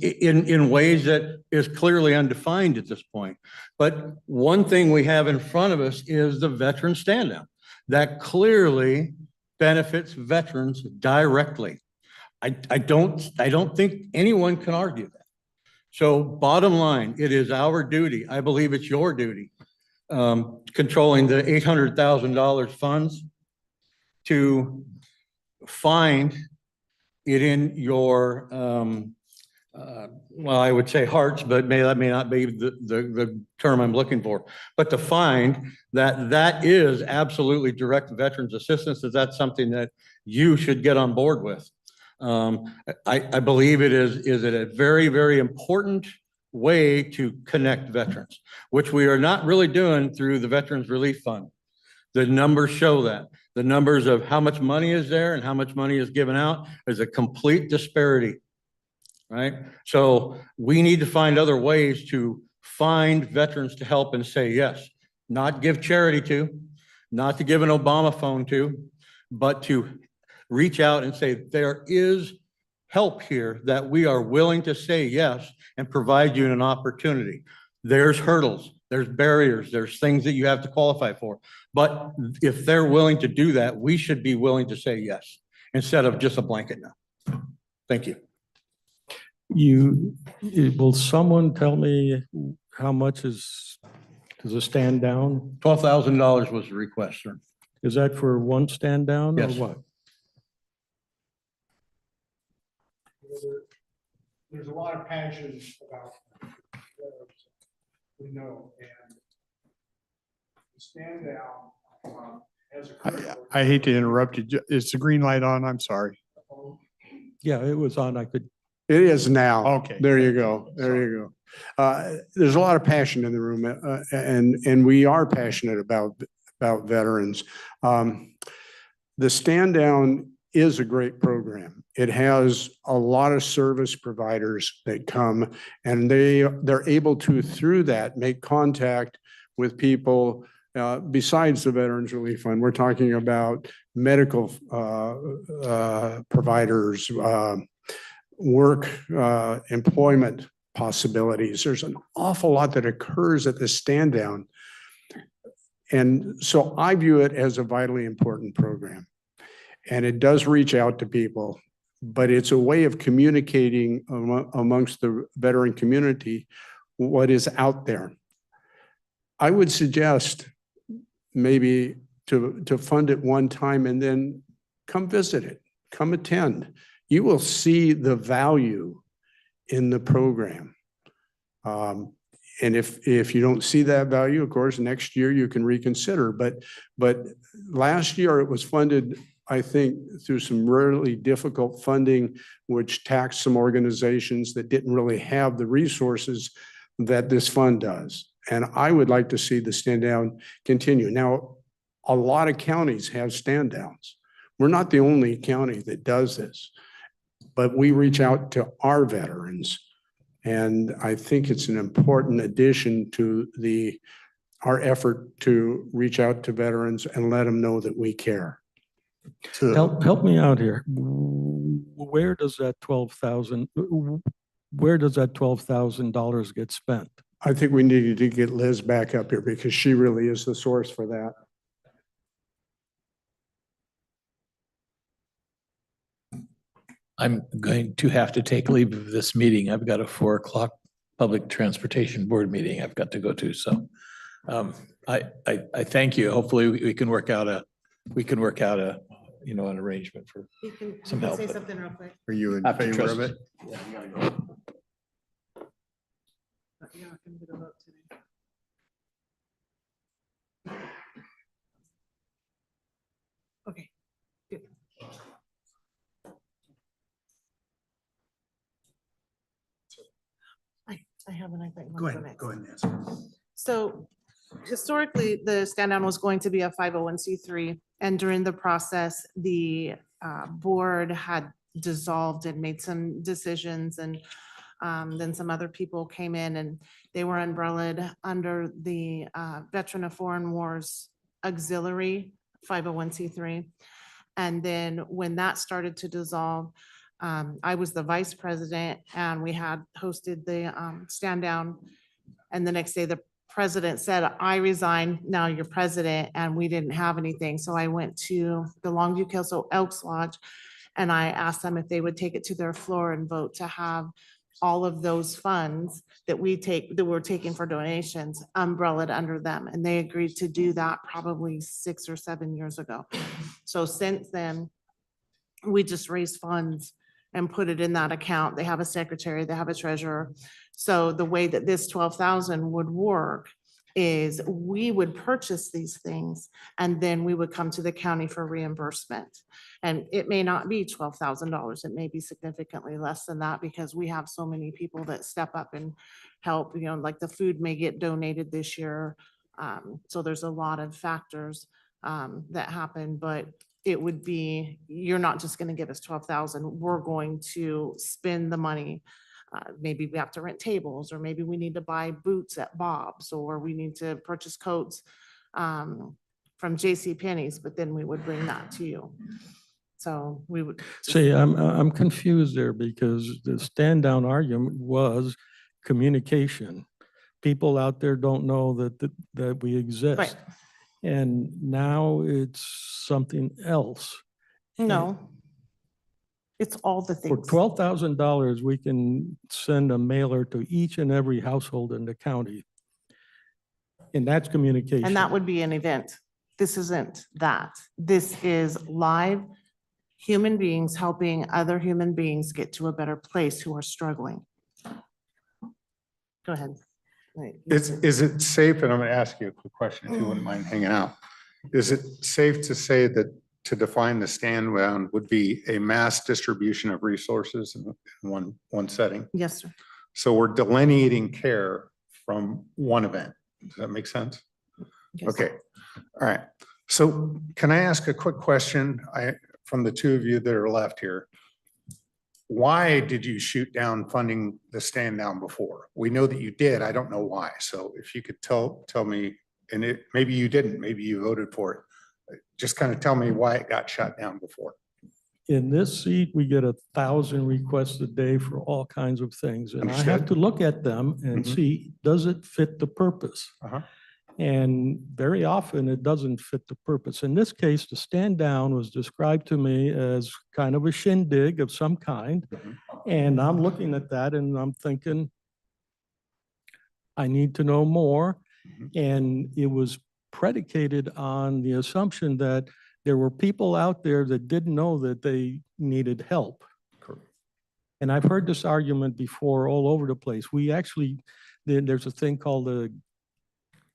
in ways that is clearly undefined at this point. But one thing we have in front of us is the veteran stand-up that clearly benefits veterans directly. I don't think anyone can argue that. So bottom line, it is our duty. I believe it's your duty, controlling the $800,000 funds, to find it in your, well, I would say hearts, but that may not be the term I'm looking for, but to find that is absolutely direct veterans assistance, that that's something that you should get on board with. I believe it is a very, very important way to connect veterans, which we are not really doing through the Veterans Relief Fund. The numbers show that. The numbers of how much money is there and how much money is given out is a complete disparity, right? So we need to find other ways to find veterans to help and say yes, not give charity to, not to give an Obama phone to, but to reach out and say there is help here that we are willing to say yes and provide you an opportunity. There's hurdles, there's barriers, there's things that you have to qualify for. But if they're willing to do that, we should be willing to say yes instead of just a blanket no. Thank you. Will someone tell me how much is a stand down? $12,000 was the request, sir. Is that for one stand down or Yes. what? There's a lot of passion about, we know, and stand down as a. I hate to interrupt you. Is the green light on? I'm sorry. Yeah, it was on. I could. It is now. Okay. There you go. There you go. There's a lot of passion in the room, and we are passionate about veterans. The stand down is a great program. It has a lot of service providers that come, and they're able to, through that, make contact with people besides the Veterans Relief Fund. We're talking about medical providers, work, employment possibilities. There's an awful lot that occurs at the stand down. And so I view it as a vitally important program. And it does reach out to people, but it's a way of communicating amongst the veteran community what is out there. I would suggest maybe to fund it one time and then come visit it, come attend. You will see the value in the program. And if you don't see that value, of course, next year you can reconsider. But last year it was funded, I think, through some really difficult funding, which taxed some organizations that didn't really have the resources that this fund does. And I would like to see the stand down continue. Now, a lot of counties have stand downs. We're not the only county that does this, but we reach out to our veterans. And I think it's an important addition to our effort to reach out to veterans and let them know that we care. Help me out here. Where does that $12,000 get spent? I think we needed to get Liz back up here because she really is the source for that. I'm going to have to take leave of this meeting. I've got a 4 o'clock public transportation board meeting I've got to go to. So I thank you. Hopefully we can work out a an arrangement for some help. Say something real quick. Are you in After favor of trust- it? Yeah, you gotta go. But you're not gonna get a vote today. Okay, good. I have an, I think. Go ahead, Nancy. So historically, the stand down was going to be a 501c3. And during the process, the board had dissolved and made some decisions, and then some other people came in and they were umbrellaed under the Veteran of Foreign Wars Auxiliary 501c3. And then when that started to dissolve, I was the vice president and we had hosted the stand down. And the next day, the president said, I resign, now you're president, and we didn't have anything. So I went to the Longview Kelso Elks Lodge and I asked them if they would take it to their floor and vote to have all of those funds that we're taking for donations umbrellaed under them. And they agreed to do that probably 6 or 7 years ago. So since then, we just raised funds and put it in that account. They have a secretary, they have a treasurer. So the way that this 12,000 would work is we would purchase these things and then we would come to the county for reimbursement. And it may not be $12,000. It may be significantly less than that because we have so many people that step up and help, like the food may get donated this year. So there's a lot of factors that happen, but it would be, you're not just going to give us 12,000. We're going to spend the money. Maybe we have to rent tables, or maybe we need to buy boots at Bob's, or we need to purchase coats from JCPenney's, but then we would bring that to you. So we would. See, I'm confused there because the stand down argument was communication. People out there don't know that we exist. Right. And now it's something else. No. It's all the For things. $12,000, we can send a mailer to each and every household in the county. And that's communication. And that would be an event. This isn't that. This is live human beings helping other human beings get to a better place who are struggling. Go ahead. Wait, Is it safe, and I'm going to ask you a quick question if you wouldn't mind hanging out. Is it safe to say that to define the stand down would be a mass distribution of resources in one setting? Yes, sir. So we're delineating care from one event. Does that make sense? Yes. Okay, all right. So can I ask a quick question from the two of you that are left here? Why did you shoot down funding the stand down before? We know that you did. I don't know why. So if you could tell me, and maybe you didn't, maybe you voted for it. Just kind of tell me why it got shut down before. In this seat, we get 1,000 requests a day for all kinds of things. And I have Understood. to look at them and Mhm. see, does it fit the purpose? Uh-huh. And very often it doesn't fit the purpose. In this case, the stand down was described to me as kind of a shindig of some kind. Mhm. And I'm looking at that and I'm thinking, I need to know more. Mhm. And it was predicated on the assumption that there were people out there that didn't know that they needed help. Correct. And I've heard this argument before all over the place. We actually, there's a thing called a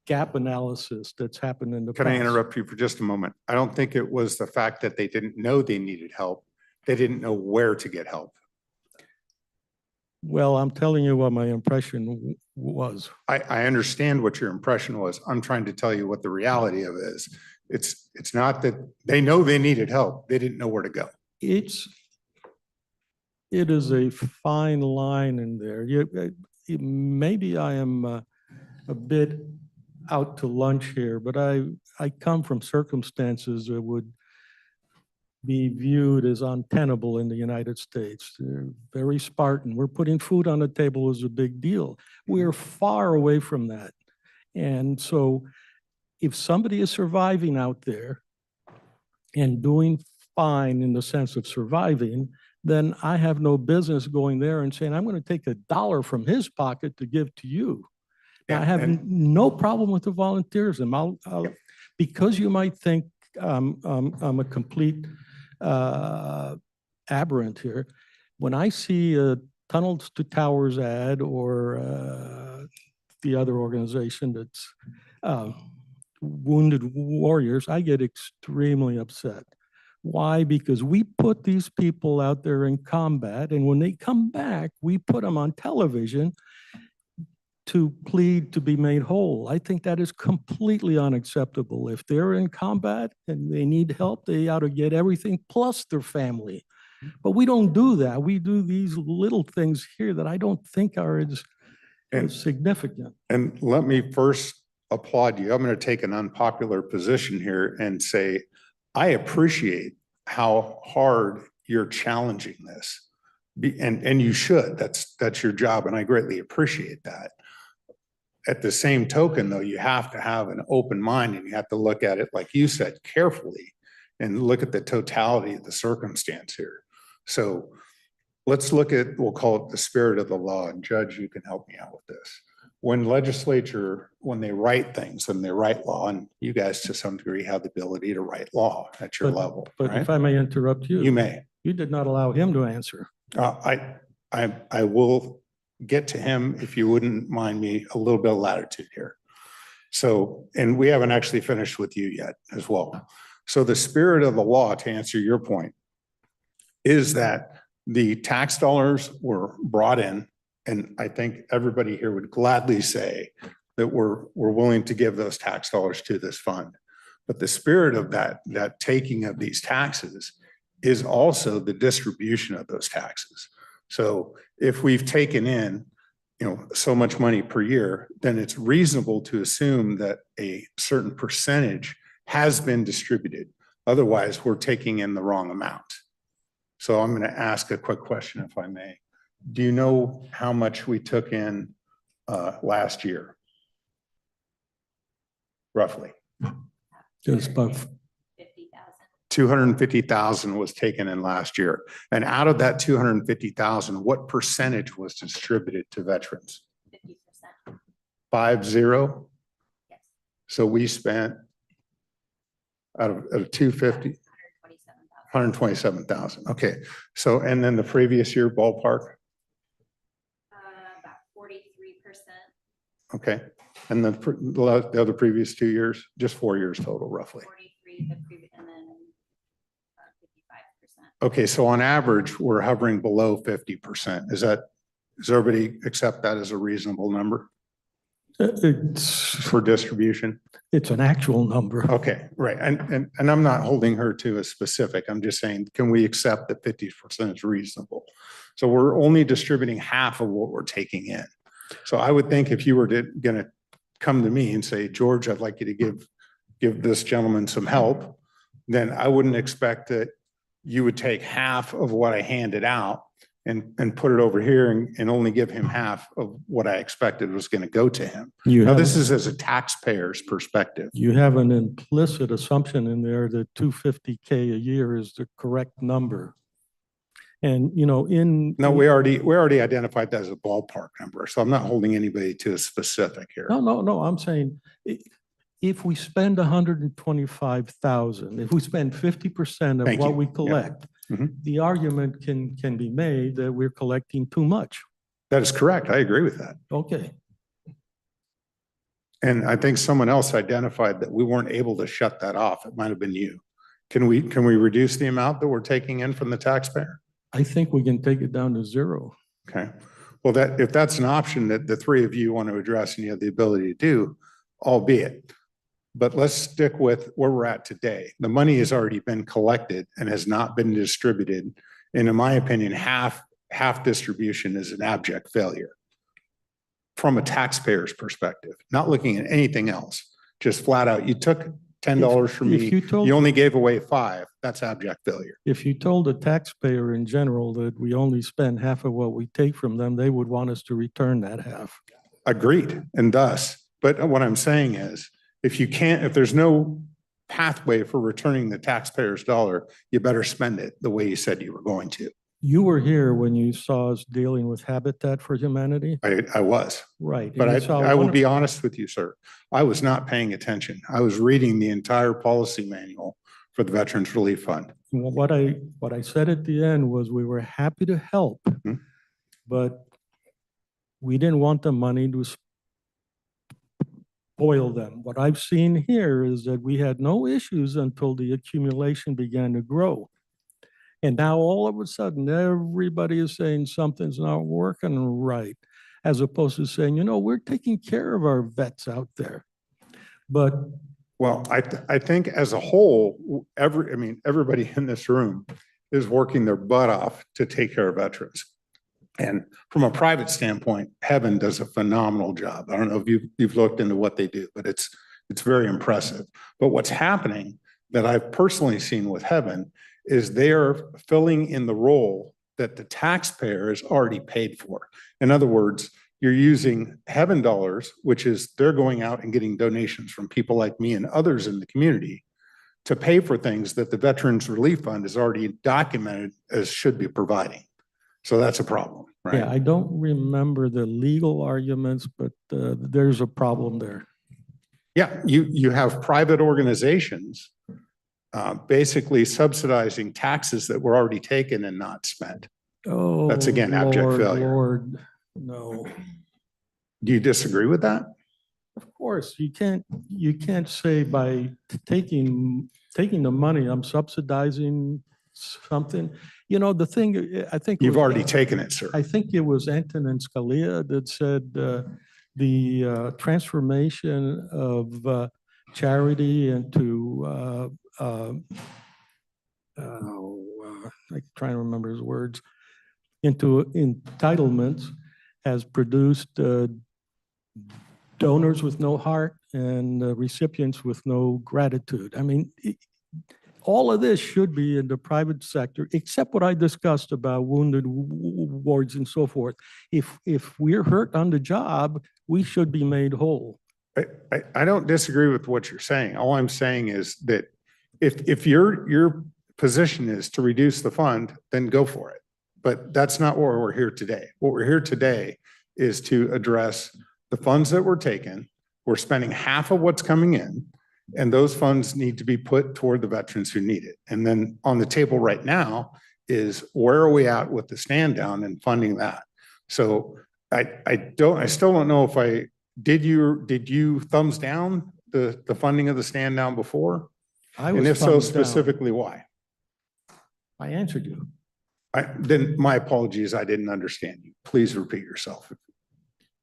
gap analysis that's happened in the past. Can I interrupt you for just a moment? I don't think it was the fact that they didn't know they needed help. They didn't know where to get help. Well, I'm telling you what my impression was. I understand what your impression was. I'm trying to tell you what the reality of it is. It's not that they know they needed help. They didn't know where to go. It is a fine line in there. Maybe I am a bit out to lunch here, but I come from circumstances that would be viewed as untenable in the United States. They're very Spartan. We're putting food on the table is a big deal. We're far away from that. And so if somebody is surviving out there and doing fine in the sense of surviving, then I have no business going there and saying, I'm going to take $1 from his pocket to give to you. Now, I Yeah, have and- no problem with the volunteerism. Because you might think I'm a complete aberrant here. When I see a Tunnels to Towers ad or the other organization that's Wounded Warriors, I get extremely upset. Why? Because we put these people out there in combat, and when they come back, we put them on television to plead to be made whole. I think that is completely unacceptable. If they're in combat and they need help, they ought to get everything plus their family. But we don't do that. We do these little things here that I don't think are as significant. And let me first applaud you. I'm going to take an unpopular position here and say, I appreciate how hard you're challenging this. And you should, that's your job. And I greatly appreciate that. At the same token, though, you have to have an open mind and you have to look at it, like you said, carefully and look at the totality of the circumstance here. So let's look at, we'll call it the spirit of the law. And Judge, you can help me out with this. When legislature, when they write things and they write law, and you guys to some degree have the ability to write law at your level, But right? if I may interrupt you. You may. You did not allow him to answer. I will get to him if you wouldn't mind me a little bit of latitude here. So, and we haven't actually finished with you yet as well. So the spirit of the law, to answer your point, is that the tax dollars were brought in, and I think everybody here would gladly say that we're willing to give those tax dollars to this fund. But the spirit of that taking of these taxes is also the distribution of those taxes. So if we've taken in, so much money per year, then it's reasonable to assume that a certain percentage has been distributed. Otherwise, we're taking in the wrong amount. So I'm going to ask a quick question, if I may. Do you know how much we took in last year? Roughly. Just about 250,000 was taken in last year. And out of that 250,000, what percentage was distributed to veterans? 50%. 50? Yes. So we spent out of 250, 127,000. Okay. So, and then the previous year ballpark? About 43%. Okay. And the other previous 2 years, just 4 years total, roughly. 43, the previous, and then 55%. Okay, so on average, we're hovering below 50%. Does everybody accept that as a reasonable number It's for distribution? It's an actual number. Okay, right. And I'm not holding her to a specific. I'm just saying, can we accept that 50% is reasonable? So we're only distributing half of what we're taking in. So I would think if you were gonna come to me and say, George, I'd like you to give this gentleman some help, then I wouldn't expect that you would take half of what I handed out and put it over here and only give him half of what I expected was going to go to him. Now, this is as a taxpayer's perspective. You have an implicit assumption in there that 250K a year is the correct number. And, No, we already identified that as a ballpark number. So I'm not holding anybody to a specific here. No, I'm saying if we spend 125,000, if we spend 50% of Thank what you. we collect, the argument can be made that we're collecting too much. That is correct. I agree with that. Okay. And I think someone else identified that we weren't able to shut that off. It might have been you. Can we reduce the amount that we're taking in from the taxpayer? I think we can take it down to zero. Okay. Well, if that's an option that the three of you want to address and you have the ability to do, albeit. But let's stick with where we're at today. The money has already been collected and has not been distributed. And in my opinion, half distribution is an abject failure from a taxpayer's perspective, not looking at anything else, just flat out. You took $10 from me, you only gave away $5. That's abject failure. If you told a taxpayer in general that we only spend half of what we take from them, they would want us to return that half. Agreed. And thus, but what I'm saying is, if there's no pathway for returning the taxpayer's dollar, you better spend it the way you said you were going to. You were here when you saw us dealing with Habitat for Humanity? I was. Right. But I will be honest with you, sir. I was not paying attention. I was reading the entire policy manual for the Veterans Relief Fund. What I said at the end was we were happy to help, but we didn't want the money to spoil them. What I've seen here is that we had no issues until the accumulation began to grow. And now all of a sudden, everybody is saying something's not working right. as opposed to saying, we're taking care of our vets out there. But Well, I think as a whole, everybody in this room is working their butt off to take care of veterans. And from a private standpoint, Heaven does a phenomenal job. I don't know if you've looked into what they do, but it's very impressive. But what's happening that I've personally seen with Heaven is they are filling in the role that the taxpayer is already paid for. In other words, you're using Heaven dollars, which is they're going out and getting donations from people like me and others in the community to pay for things that the Veterans Relief Fund is already documented as should be providing. So that's a problem, right? yeah, I don't remember the legal arguments, but there's a problem there. Yeah, you have private organizations basically subsidizing taxes that were already taken and not spent. Oh, That's again abject failure. Lord, no. Do you disagree with that? Of course, you can't say by taking the money, I'm subsidizing something. The thing, I think. You've already taken it, sir. I think it was Antonin Scalia that said the transformation of charity into, I'm trying to remember his words, into entitlements has produced donors with no heart and recipients with no gratitude. I mean, all of this should be in the private sector, except what I discussed about wounded wards and so forth. If we're hurt on the job, we should be made whole. I don't disagree with what you're saying. All I'm saying is that if your position is to reduce the fund, then go for it. But that's not why we're here today. What we're here today is to address the funds that were taken. We're spending half of what's coming in, and those funds need to be put toward the veterans who need it. And then on the table right now is where are we at with the stand down and funding that? So I still don't know if did you thumbs down the funding of the stand down before? And if so, specifically why? I answered you. Then my apologies, I didn't understand you. Please repeat yourself.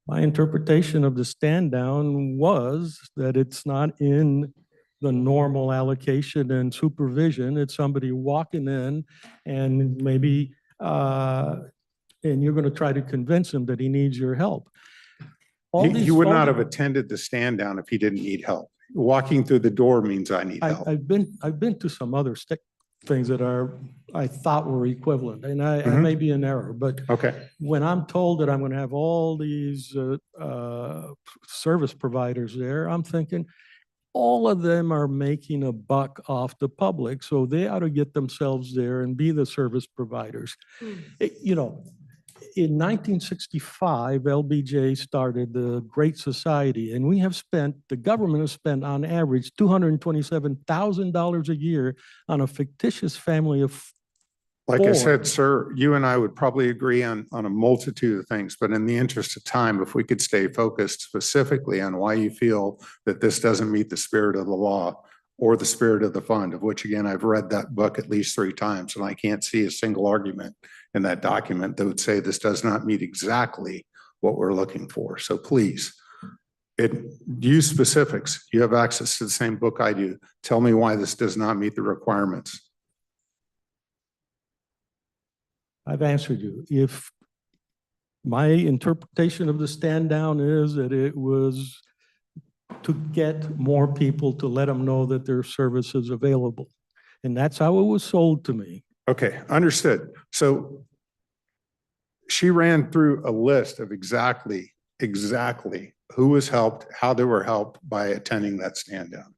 My interpretation of the stand down was that it's not in the normal allocation and supervision. It's somebody walking in and maybe, and you're going to try to convince him that he needs your help. He would not have attended the stand down if he didn't need help. Walking through the door means I need help. I've been to some other things that I thought were equivalent, and I may be in error, but okay. When I'm told that I'm going to have all these service providers there, I'm thinking all of them are making a buck off the public, so they ought to get themselves there and be the service providers. In 1965, LBJ started the Great Society, and the government has spent on average $227,000 a year on a fictitious family of Like I said, sir, you and I would probably agree on a multitude of things, but in the interest of time, if we could stay focused specifically on why you feel that this doesn't meet the spirit of the law or the spirit of the fund, of which again, I've read that book at least 3 times, and I can't see a single argument in that document that would say this does not meet exactly what we're looking for. So please, use specifics. You have access to the same book I do. Tell me why this does not meet the requirements. I've answered you. If my interpretation of the stand down is that it was to get more people to let them know that their service is available. And that's how it was sold to me. Okay, understood. So she ran through a list of exactly who was helped, how they were helped by attending that stand down.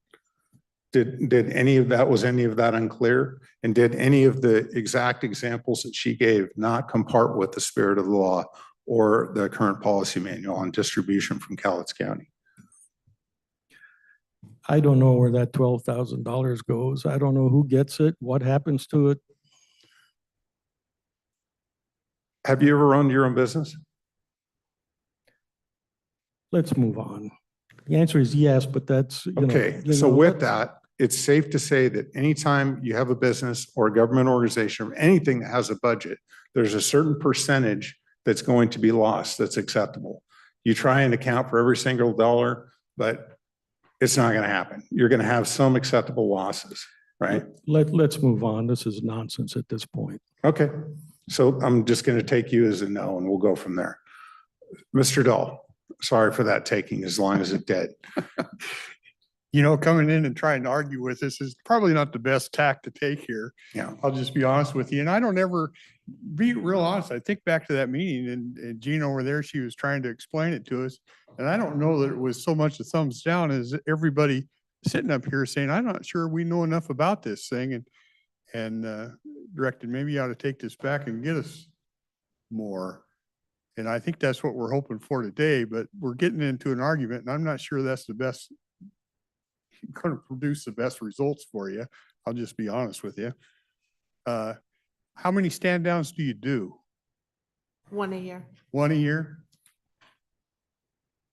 Was any of that unclear? And did any of the exact examples that she gave not compart with the spirit of the law or the current policy manual on distribution from Cowlitz County? I don't know where that $12,000 goes. I don't know who gets it, what happens to it. Have you ever run your own business? Let's move on. The answer is yes, but that's, okay. So with that, it's safe to say that anytime you have a business or a government organization or anything that has a budget, there's a certain percentage that's going to be lost that's acceptable. You try and account for every single dollar, but it's not going to happen. You're going to have some acceptable losses, right? Let's move on. This is nonsense at this point. Okay, so I'm just going to take you as a no, and we'll go from there. Mr. Dahl, sorry for that taking as long as it did. You know, coming in and trying to argue with us is probably not the best tack to take here. Yeah. I'll just be honest with you. And I don't ever be real honest. I think back to that meeting and Jean over there, she was trying to explain it to us. And I don't know that it was so much a thumbs down as everybody sitting up here saying, I'm not sure we know enough about this thing, and directed, maybe you ought to take this back and get us more. And I think that's what we're hoping for today, but we're getting into an argument and I'm not sure that's the best, going to produce the best results for you. I'll just be honest with you. How many stand downs do you do? 1 a year. 1 a year?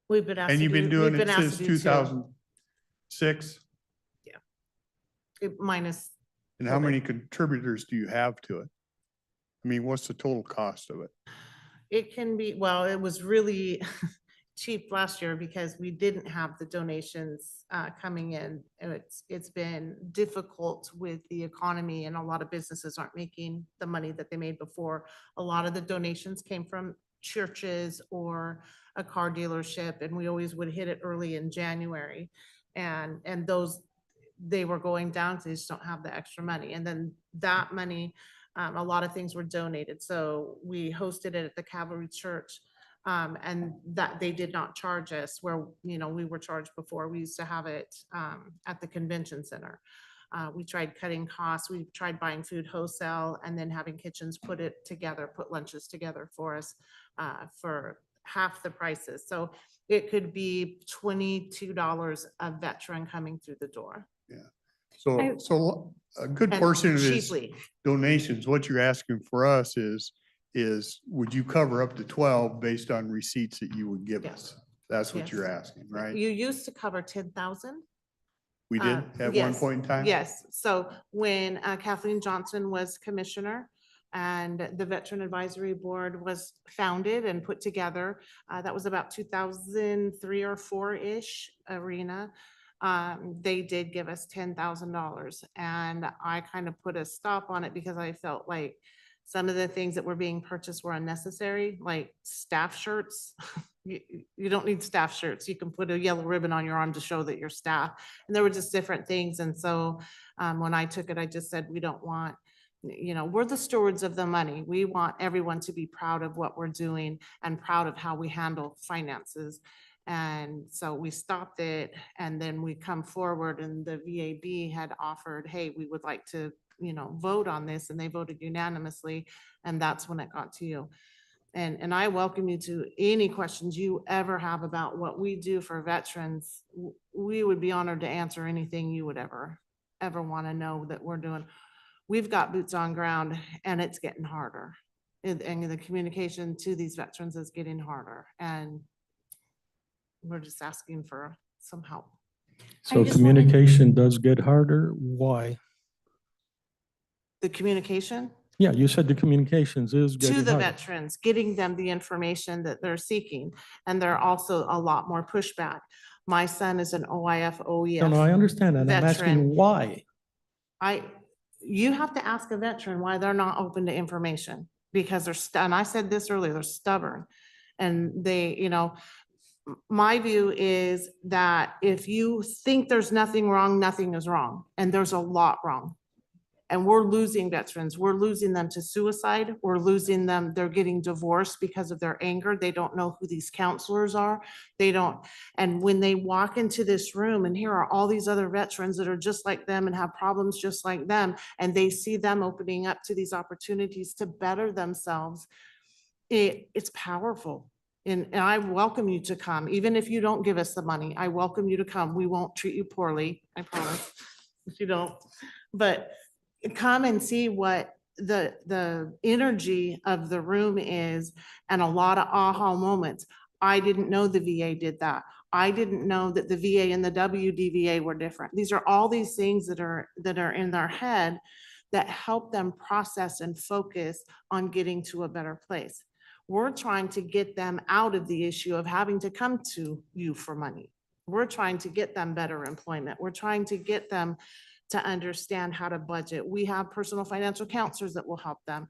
We've been asked And to you've been do- we've doing it asked to since do two. 2006? Minus, And how Okay. many contributors do you have to it? I mean, what's the total cost of it? it can be, well, it was really cheap last year because we didn't have the donations coming in. And it's been difficult with the economy, and a lot of businesses aren't making the money that they made before. A lot of the donations came from churches or a car dealership, and we always would hit it early in January. And those, they were going down because they just don't have the extra money. And then that money, a lot of things were donated. So we hosted it at the Cavalry Church. And that they did not charge us where, you know, we were charged before. We used to have it at the convention center. We tried cutting costs. We tried buying food wholesale and then having kitchens put it together, put lunches together for us for half the prices. So it could be $22 a veteran coming through the door. So a good And portion of his cheaply. donations, what you're asking for us is would you cover up to 12 based on receipts that you would give us? That's what Yes. you're asking, right? You used to cover 10,000. We did at one Yes, point in time? Yes. So when Kathleen Johnson was commissioner and the Veteran Advisory Board was founded and put together, that was about 2003 or 4-ish arena. They did give us $10,000, and I kind of put a stop on it because I felt like some of the things that were being purchased were unnecessary, like staff shirts. You don't need staff shirts. You can put a yellow ribbon on your arm to show that you're staff. And there were just different things. And so when I took it, I just said, we don't want, you know, we're the stewards of the money. We want everyone to be proud of what we're doing and proud of how we handle finances. And so we stopped it, and then we come forward, and the VAB had offered, hey, we would like to, you know, vote on this, and they voted unanimously. And that's when it got to you. And I welcome you to any questions you ever have about what we do for veterans. We would be honored to answer anything you would ever want to know that we're doing. We've got boots on ground, and it's getting harder. And the communication to these veterans is getting harder. And we're just asking for some help. So just wanted- communication does get harder. Why? The communication Yeah, you said the communications is to getting the harder. veterans, getting them the information that they're seeking. And there are also a lot more pushback. My son is an OIF, No, no, I OEF. understand that. I'm veteran. asking why. You have to ask a veteran why they're not open to information, because and I said this earlier, they're stubborn. And they, you know, my view is that if you think there's nothing wrong, nothing is wrong. And there's a lot wrong. And we're losing veterans. We're losing them to suicide. We're losing them. They're getting divorced because of their anger. They don't know who these counselors are. They don't. And when they walk into this room and here are all these other veterans that are just like them and have problems just like them, and they see them opening up to these opportunities to better themselves, it's powerful. And I welcome you to come. Even if you don't give us the money, I welcome you to come. We won't treat you poorly, I promise, if you don't. But come and see what the energy of the room is, and a lot of aha moments. I didn't know the VA did that. I didn't know that the VA and the WDVA were different. These are all these things that are in their head that help them process and focus on getting to a better place. We're trying to get them out of the issue of having to come to you for money. We're trying to get them better employment. We're trying to get them to understand how to budget. We have personal financial counselors that will help them.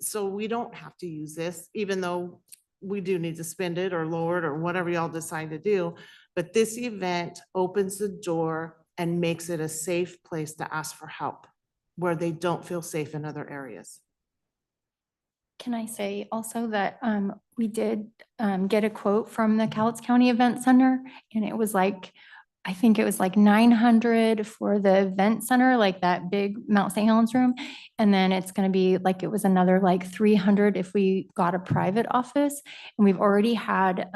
So we don't have to use this, even though we do need to spend it or lower it or whatever y'all decide to do. But this event opens the door and makes it a safe place to ask for help where they don't feel safe in other areas. Can I say also that we did get a quote from the Cowlitz County Event Center, and it was like, I think it was like 900 for the event center, like that big Mount St. Helens room. And then it's going to be like, it was another like 300 if we got a private office. And we've already had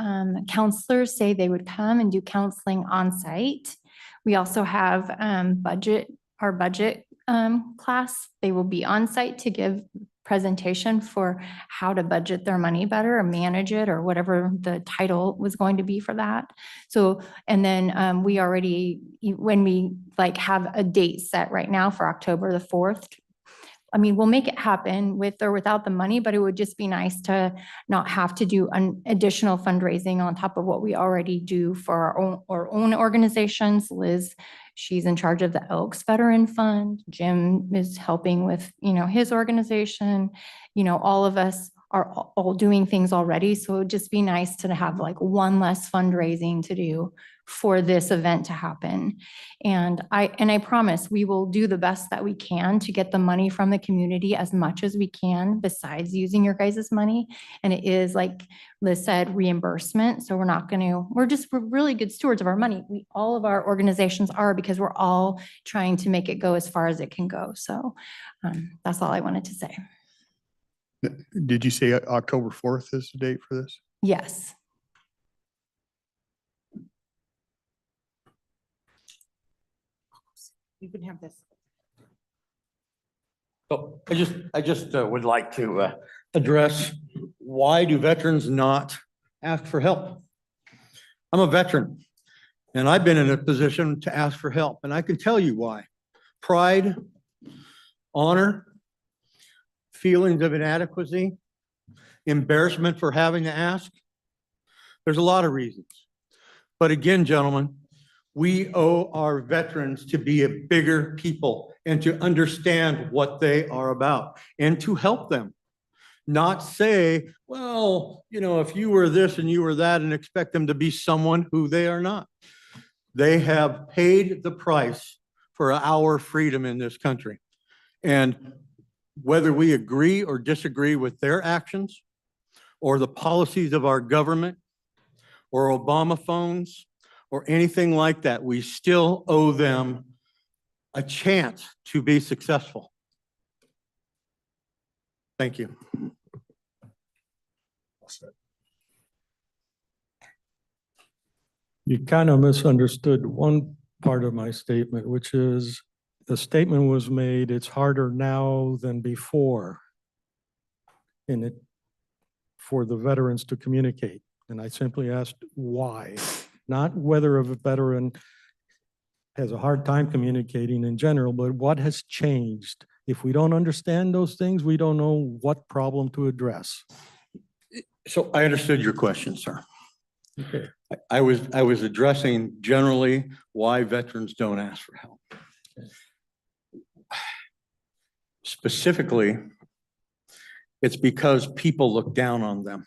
counselors say they would come and do counseling on site. We also have our budget class. They will be on site to give presentation for how to budget their money better or manage it or whatever the title was going to be for that. So, and then we already, when we like have a date set right now for October the 4th, I mean, we'll make it happen with or without the money, but it would just be nice to not have to do an additional fundraising on top of what we already do for our own organizations. Liz, she's in charge of the Elks Veteran Fund. Jim is helping with, his organization. All of us are all doing things already. So it would just be nice to have like one less fundraising to do for this event to happen. And I promise we will do the best that we can to get the money from the community as much as we can besides using your guys' money. And it is, like Liz said, reimbursement. So we're really good stewards of our money. All of our organizations are, because we're all trying to make it go as far as it can go. So that's all I wanted to say. Did you say October 4th is the date for this? Yes. You can have this. So I just would like to address, why do veterans not ask for help? I'm a veteran and I've been in a position to ask for help, and I can tell you why. Pride, honor, feelings of inadequacy, embarrassment for having to ask. There's a lot of reasons. But again, gentlemen, we owe our veterans to be a bigger people and to understand what they are about and to help them. Not say, well, if you were this and you were that, and expect them to be someone who they are not. They have paid the price for our freedom in this country. And whether we agree or disagree with their actions or the policies of our government or Obama phones or anything like that, we still owe them a chance to be successful. Thank you. You kind of misunderstood one part of my statement, which is the statement was made, it's harder now than before for the veterans to communicate. And I simply asked why, not whether a veteran has a hard time communicating in general, but what has changed. If we don't understand those things, we don't know what problem to address. So I understood your question, sir. Okay. I was addressing generally why veterans don't ask for help. Specifically, it's because people look down on them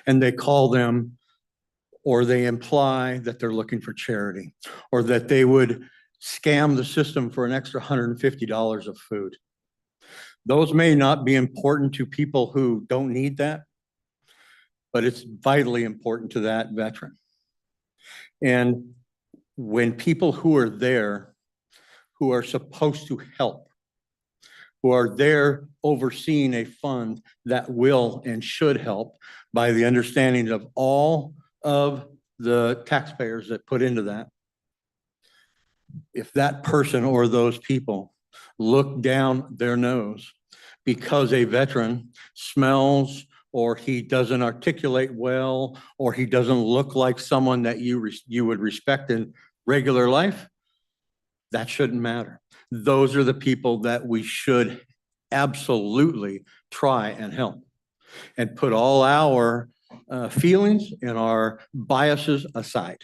and they call them, or they imply that they're looking for charity, or that they would scam the system for an extra $150 of food. Those may not be important to people who don't need that, but it's vitally important to that veteran. And when people who are there, who are supposed to help, who are there overseeing a fund that will and should help by the understanding of all of the taxpayers that put into that, if that person or those people look down their nose because a veteran smells, or he doesn't articulate well, or he doesn't look like someone that you would respect in regular life, that shouldn't matter. Those are the people that we should absolutely try and help. and put all our feelings and our biases aside.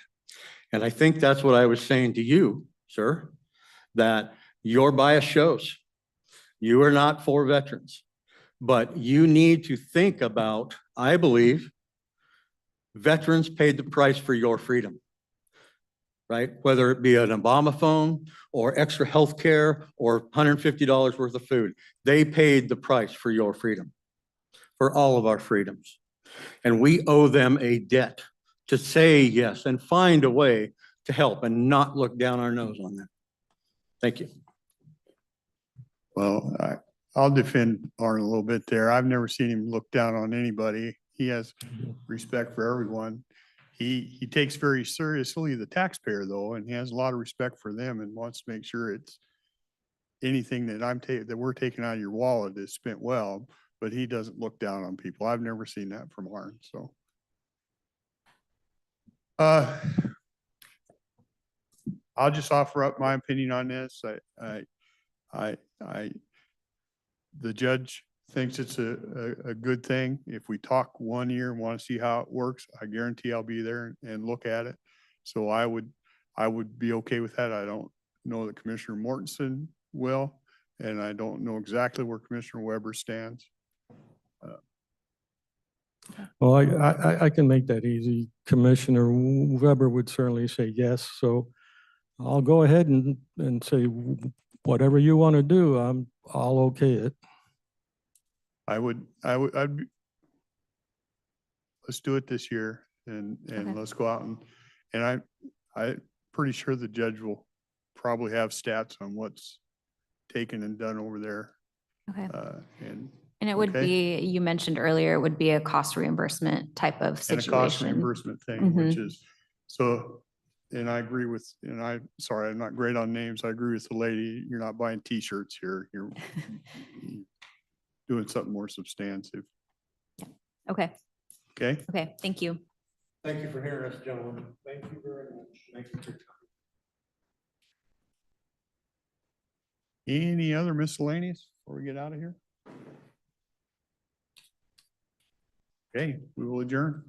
And I think that's what I was saying to you, sir, that your bias shows. You are not for veterans, but you need to think about, I believe, veterans paid the price for your freedom, right? Whether it be an Obama phone or extra health care or $150 worth of food, they paid the price for your freedom, for all of our freedoms. And we owe them a debt to say yes and find a way to help and not look down our nose on them. Thank you. Well, I'll defend Arn a little bit there. I've never seen him look down on anybody. He has respect for everyone. He takes very seriously the taxpayer though, and he has a lot of respect for them and wants to make sure it's anything that that we're taking out of your wallet is spent well, but he doesn't look down on people. I've never seen that from Arn, so. I'll just offer up my opinion on this. The judge thinks it's a good thing. If we talk 1 year and want to see how it works, I guarantee I'll be there and look at it. So I would be okay with that. I don't know that Commissioner Mortensen will, and I don't know exactly where Commissioner Weber stands. Well, I can make that easy. Commissioner Weber would certainly say yes, so I'll go ahead and say whatever you want to do, I'll okay it. I'd be, let's do it this year and Okay. let's go out and I'm pretty sure the judge will probably have stats on what's taken and done over there. Okay. And it would okay. be, you mentioned earlier, it would be a cost reimbursement type of And a cost situation. reimbursement thing, which is, so, and I agree with, and sorry, I'm not great on names. I agree with the lady. You're not buying t-shirts here. You're doing something more substantive. Okay. Okay? Okay. Thank you. Thank you for hearing us, gentlemen. Thank you very much. Thank you for your time. Any other miscellaneous before we get out of here? Okay, we will adjourn.